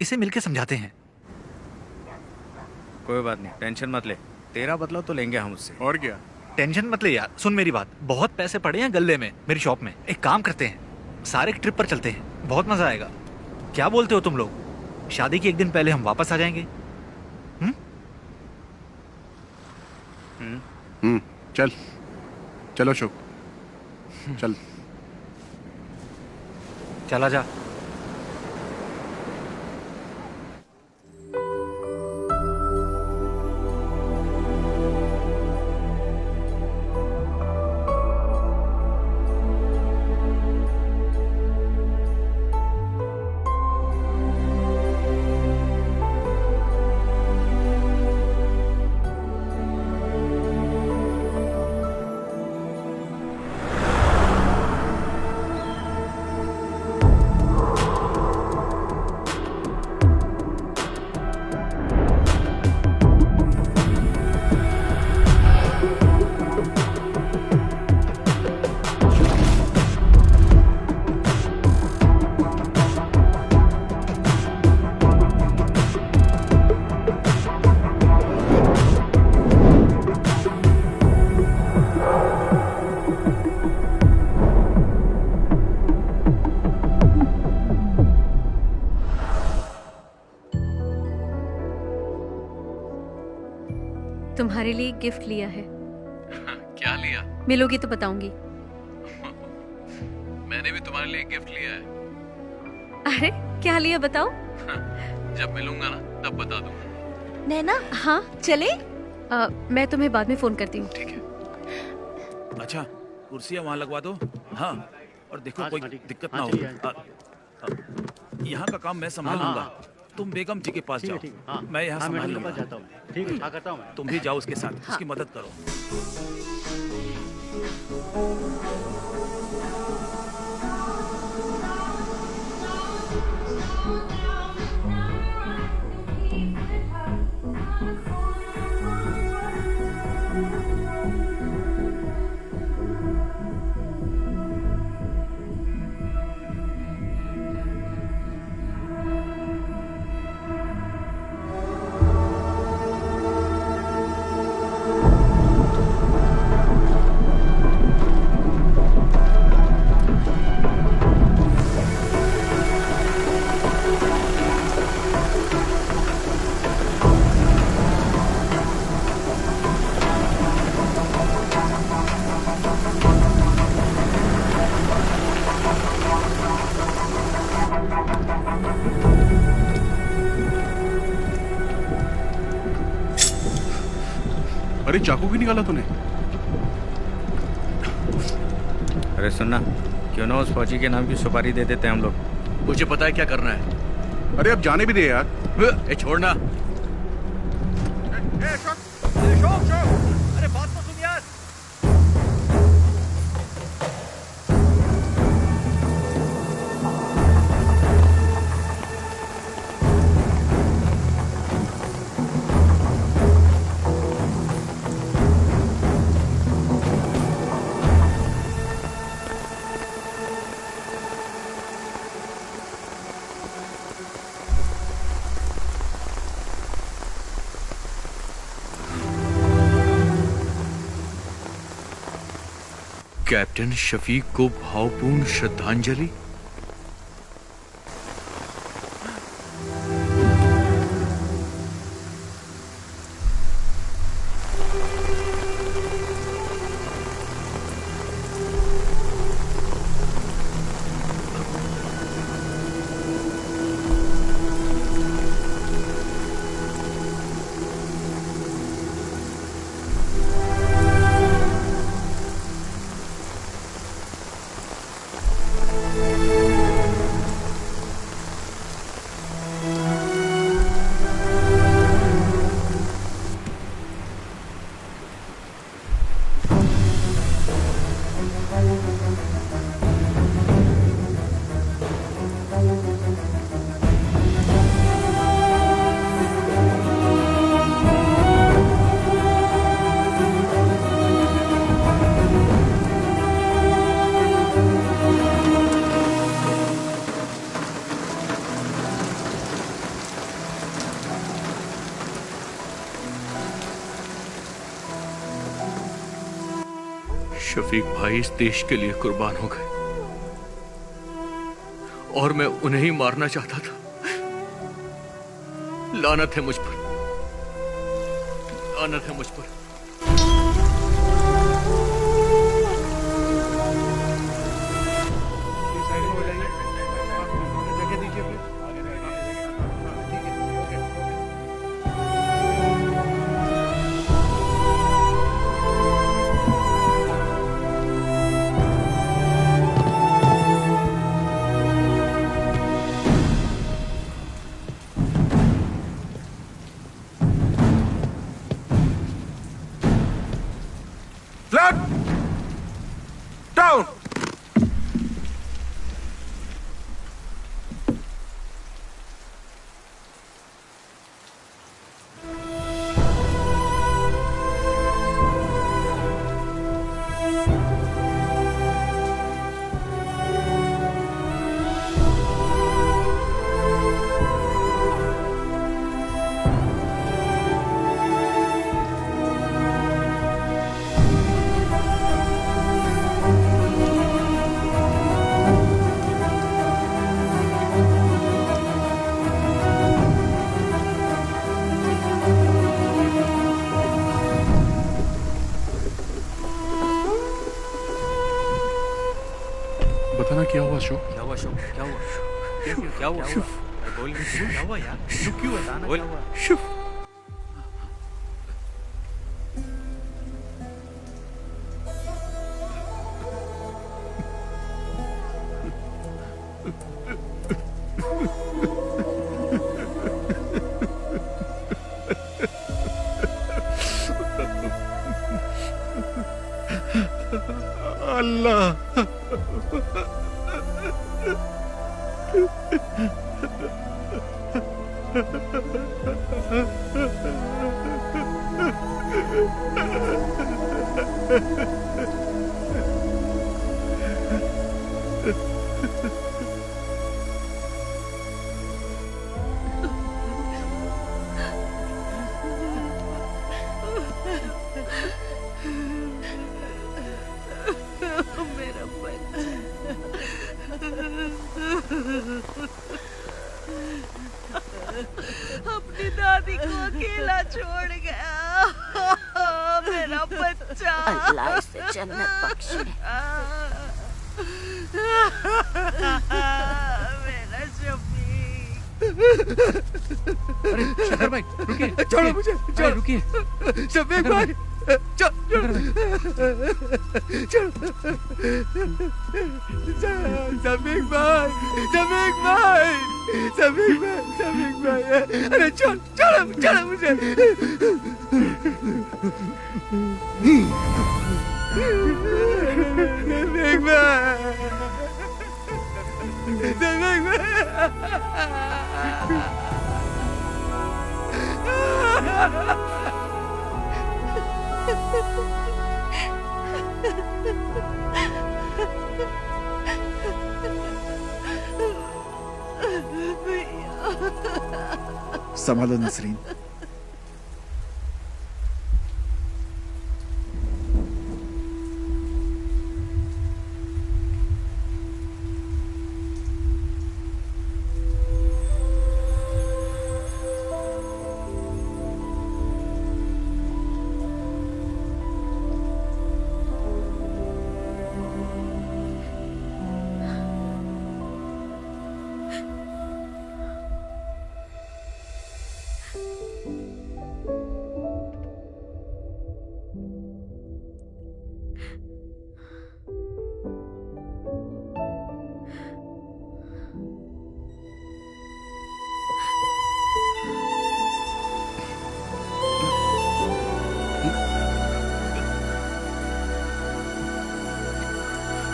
इसे मिलके समझाते हैं। कोई बात नहीं, टेंशन मत ले, तेरा बदला तो लेंगे हम उससे। और क्या? टेंशन मत ले यार। सुन मेरी बात, बहुत पैसे पड़े हैं गल्ले में मेरी शॉप में। एक काम करते हैं, सारे ट्रिप पर चलते हैं, बहुत मजा आएगा। क्या बोलते हो तुम लोग? शादी के एक दिन पहले हम वापस आ जाएंगे। चल चलो अशोक, चल चला जा। तुम्हारे लिए गिफ्ट लिया है। क्या लिया? मिलोगी तो बताऊंगी। मैंने भी तुम्हारे लिए गिफ्ट लिया है। अरे क्या लिया बताओ? जब मिलूंगा ना तब बता दूंगा। नैना, हाँ चले? मैं तुम्हें बाद में फोन करती हूँ। ठीक है। अच्छा कुर्सियाँ वहाँ लगवा दो। हाँ और देखो कोई दिक्कत ना हो। यहाँ का काम मैं संभालूंगा, तुम बेगम जी के पास जाओ। मैं यहाँ संभाल लूंगा। ठीक है, हाँ करता हूँ मैं। तुम भी जाओ उसके साथ, उसकी मदद करो। अरे चाकू क्यों निकाला तूने? अरे सुनना, क्यों ना उस फौजी के नाम की सुपारी दे देते हैं हम लोग। मुझे पता है क्या करना है। अरे अब जाने भी दे यार। ए छोड़ना। अरे बात तो सुन यार। कैप्टन शफीक को भावपूर्ण श्रद्धांजलि। शफीक भाई इस देश के लिए कुर्बान हो गए और मैं उन्हें ही मारना चाहता था। लानत है मुझ पर, लानत है मुझ पर। बताना क्या हुआ अशोक? क्या हुआ अशोक? क्या हुआ? क्या हुआ? बोल क्या हुआ यार? क्यों बताना क्या हुआ? मेरा अपनी दादी को अकेला छोड़ गया मेरा बच्चा। अल्लाह इसे जन्नत बख्शे। मेरा शफीक। अरे शंकर भाई रुकिए, छोड़ो मुझे, अरे रुकिए शफीक भाई, शफीक भाई, अरे छोड़ो मुझे। संभालो नसरीन।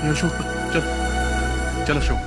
अशोक चल चल अशोक।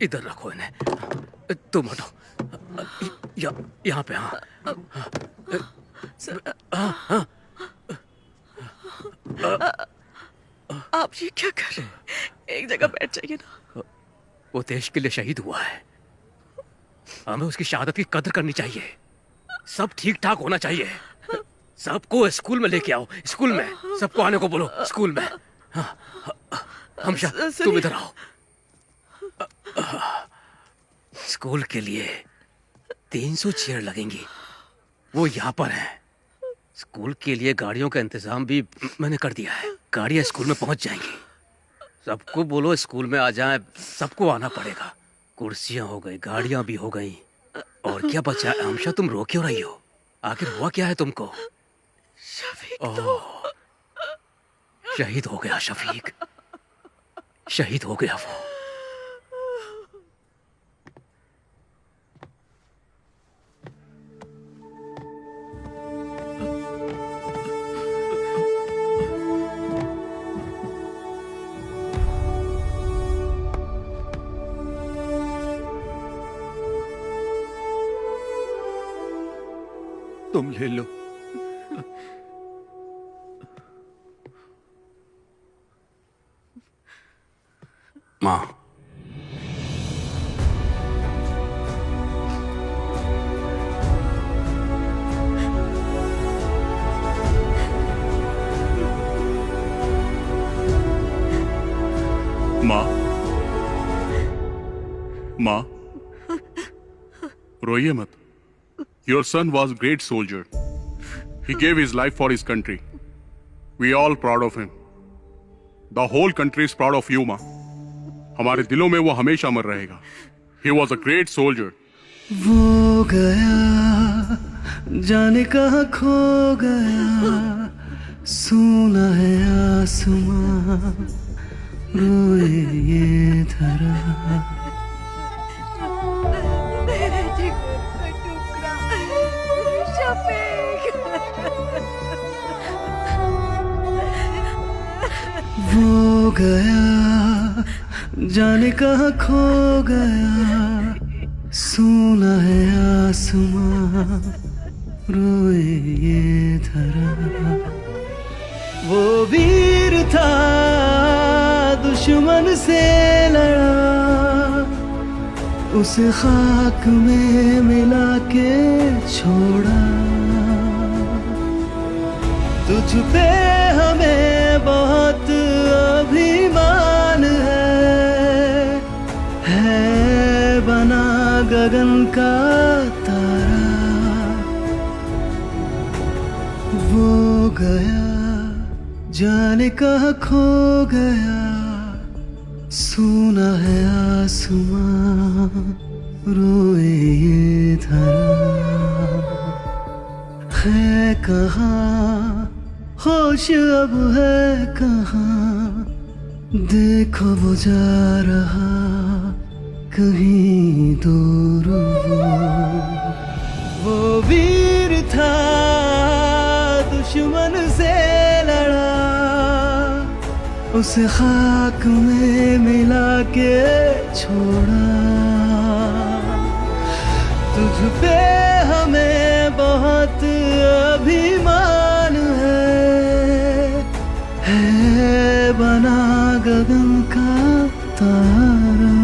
इधर रखो इन्हें। तुम हटो। यहाँ पे। हाँ आप ये क्या कर रहे हैं? एक जगह बैठ जाइए ना। वो देश के लिए शहीद हुआ है, हमें उसकी शहादत की कदर करनी चाहिए। सब ठीक ठाक होना चाहिए। सबको स्कूल में लेके आओ। स्कूल में सबको आने को बोलो। स्कूल में। हमशा तुम इधर आओ। स्कूल के लिए 300 चेयर लगेंगी, वो यहाँ पर है। स्कूल के लिए गाड़ियों का इंतजाम भी मैंने कर दिया है। गाड़ियाँ स्कूल में पहुंच जाएंगी। सबको बोलो स्कूल में आ जाएं। सबको आना पड़ेगा। कुर्सियां हो गई, गाड़ियां भी हो गई, और क्या बचा है? हमशा तुम रो क्यों रही हो? आखिर हुआ क्या है तुमको? शहीद हो गया शफीक, शहीद हो गया वो। तुम ले लो। माँ, माँ, रोइए मत। Your son was a great soldier. He gave his life for his country. We are all proud of him. The whole country is proud of you, माँ। हमारे दिलों में वो हमेशा अमर रहेगा। He was a great soldier. वो गया जाने कहाँ खो गया, सुना है आसमां रोए ये धरा। मेरे जिगर का टुकड़ा शफीक। वो गया जाने कहाँ खो गया, सोना है आसमां रोए ये धरा। वो वीर था दुश्मन से लड़ा, उसे खाक में मिला के छोड़ा। तुझ पे हमें बहुत अभिमान है बना गगन का तारा। वो गया जाने कहाँ खो गया, सोना है आसमां रोए ये धरा। है कहाँ होश अब है कहाँ, देखो वो जा रहा कहीं दूर। वो वीर था दुश्मन से लड़ा, उसे खाक में मिला के छोड़ा। तुझ पे हमें बहुत अभिमान है बना गगन का तारा।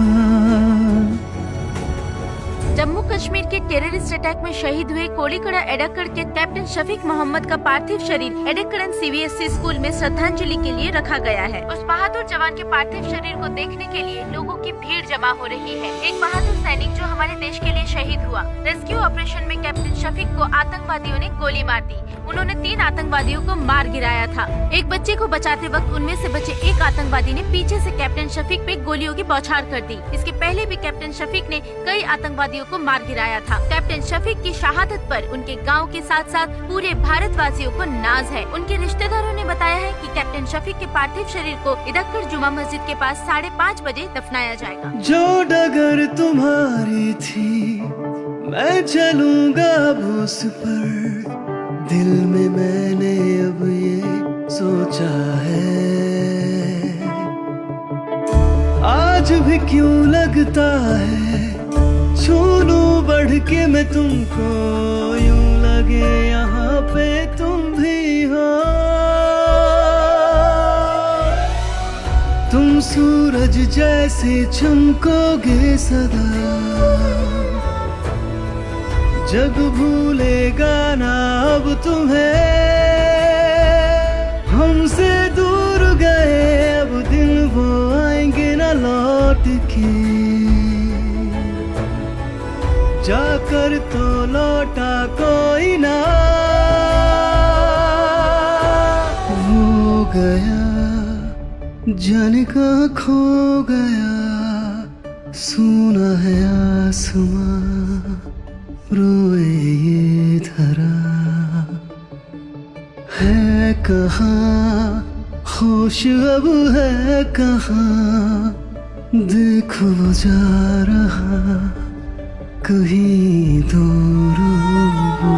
जम्मू कश्मीर के टेररिस्ट अटैक में शहीद हुए कोलीकड़ा एडक्कड़ के कैप्टन शफीक मोहम्मद का पार्थिव शरीर एडक्कड़न CBSE स्कूल में श्रद्धांजलि के लिए रखा गया है। उस बहादुर जवान के पार्थिव शरीर को देखने के लिए लोगों की भीड़ जमा हो रही है। एक बहादुर सैनिक जो हमारे देश के लिए शहीद हुआ। रेस्क्यू ऑपरेशन में कैप्टन शफीक को आतंकवादियों ने गोली मार दी। उन्होंने 3 आतंकवादियों को मार गिराया था। एक बच्चे को बचाते वक्त उनमें से बचे एक आतंकवादी ने पीछे से कैप्टन शफीक पे गोलियों की बौछार कर दी। इसके पहले भी कैप्टन शफीक ने कई आतंकवादियों को मार गिराया था। कैप्टन शफीक की शहादत पर उनके गांव के साथ साथ पूरे भारतवासियों को नाज है। उनके रिश्तेदारों ने बताया है कि कैप्टन शफीक के पार्थिव शरीर को इदक्कड़ जुमा मस्जिद के पास 5:30 बजे दफनाया जाएगा। जो डगर तुम्हारी थी मैं चलूंगा अब उस पर, दिल में मैंने अब ये सोचा है। आज भी क्यों लगता है छू लूं बढ़ के मैं तुमको, यूं लगे यहाँ पे तुम भी हो। तुम सूरज जैसे चमकोगे सदा, जग भूलेगा ना अब तुम्हें। हमसे दूर गए अब दिन वो आएंगे ना लौट के, जाकर तो लौटा कोई ना। वो गया जाने कहाँ खो गया, सोना है आसमां रोए ये धरा। है कहाँ होश अब है कहाँ, देखो वो जा रहा कहीं दूर वो।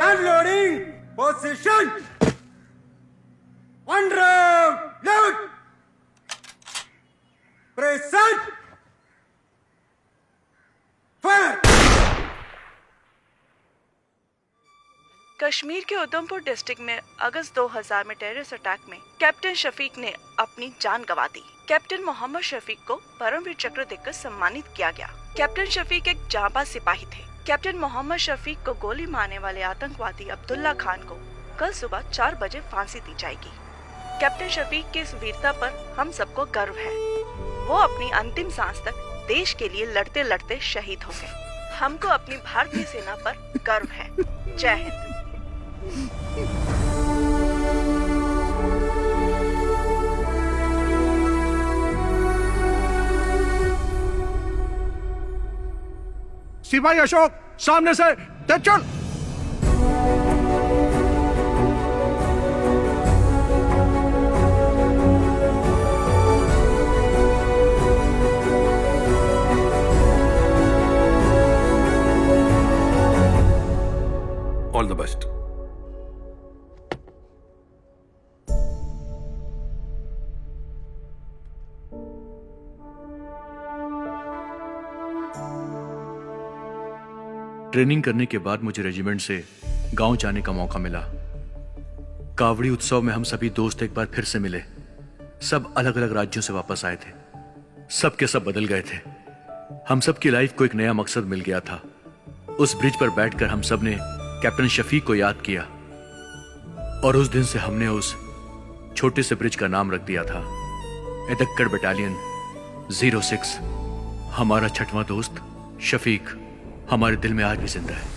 Unloading position. One round. Load. Present. Fire. Kashmir के उधमपुर डिस्ट्रिक्ट में अगस्त 2000 में टेररिस्ट अटैक में कैप्टन शफीक ने अपनी जान गंवा दी। कैप्टन मोहम्मद शफीक को परमवीर चक्र देकर सम्मानित किया गया। कैप्टन शफीक एक जांबाज सिपाही थे। कैप्टन मोहम्मद शफीक को गोली मारने वाले आतंकवादी अब्दुल्ला खान को कल सुबह 4 बजे फांसी दी जाएगी। कैप्टन शफीक की इस वीरता पर हम सबको गर्व है। वो अपनी अंतिम सांस तक देश के लिए लड़ते लड़ते शहीद हो गए। हमको अपनी भारतीय सेना पर गर्व है। जय हिंद। सिपाही अशोक, सामने से तेज चल। All the best. ट्रेनिंग करने के बाद मुझे रेजिमेंट से गांव जाने का मौका मिला। कावड़ी उत्सव में हम सभी दोस्त एक बार फिर से मिले। सब अलग अलग राज्यों से वापस आए थे। सब के सब बदल गए थे। हम सब की लाइफ को एक नया मकसद मिल गया था। उस ब्रिज पर बैठकर हम सब ने कैप्टन शफीक को याद किया और उस दिन से हमने उस छोटे से ब्रिज का नाम रख दिया था एडक्कड़ बटालियन 06। हमारा 6वां दोस्त शफीक हमारे दिल में आज भी जिंदा है।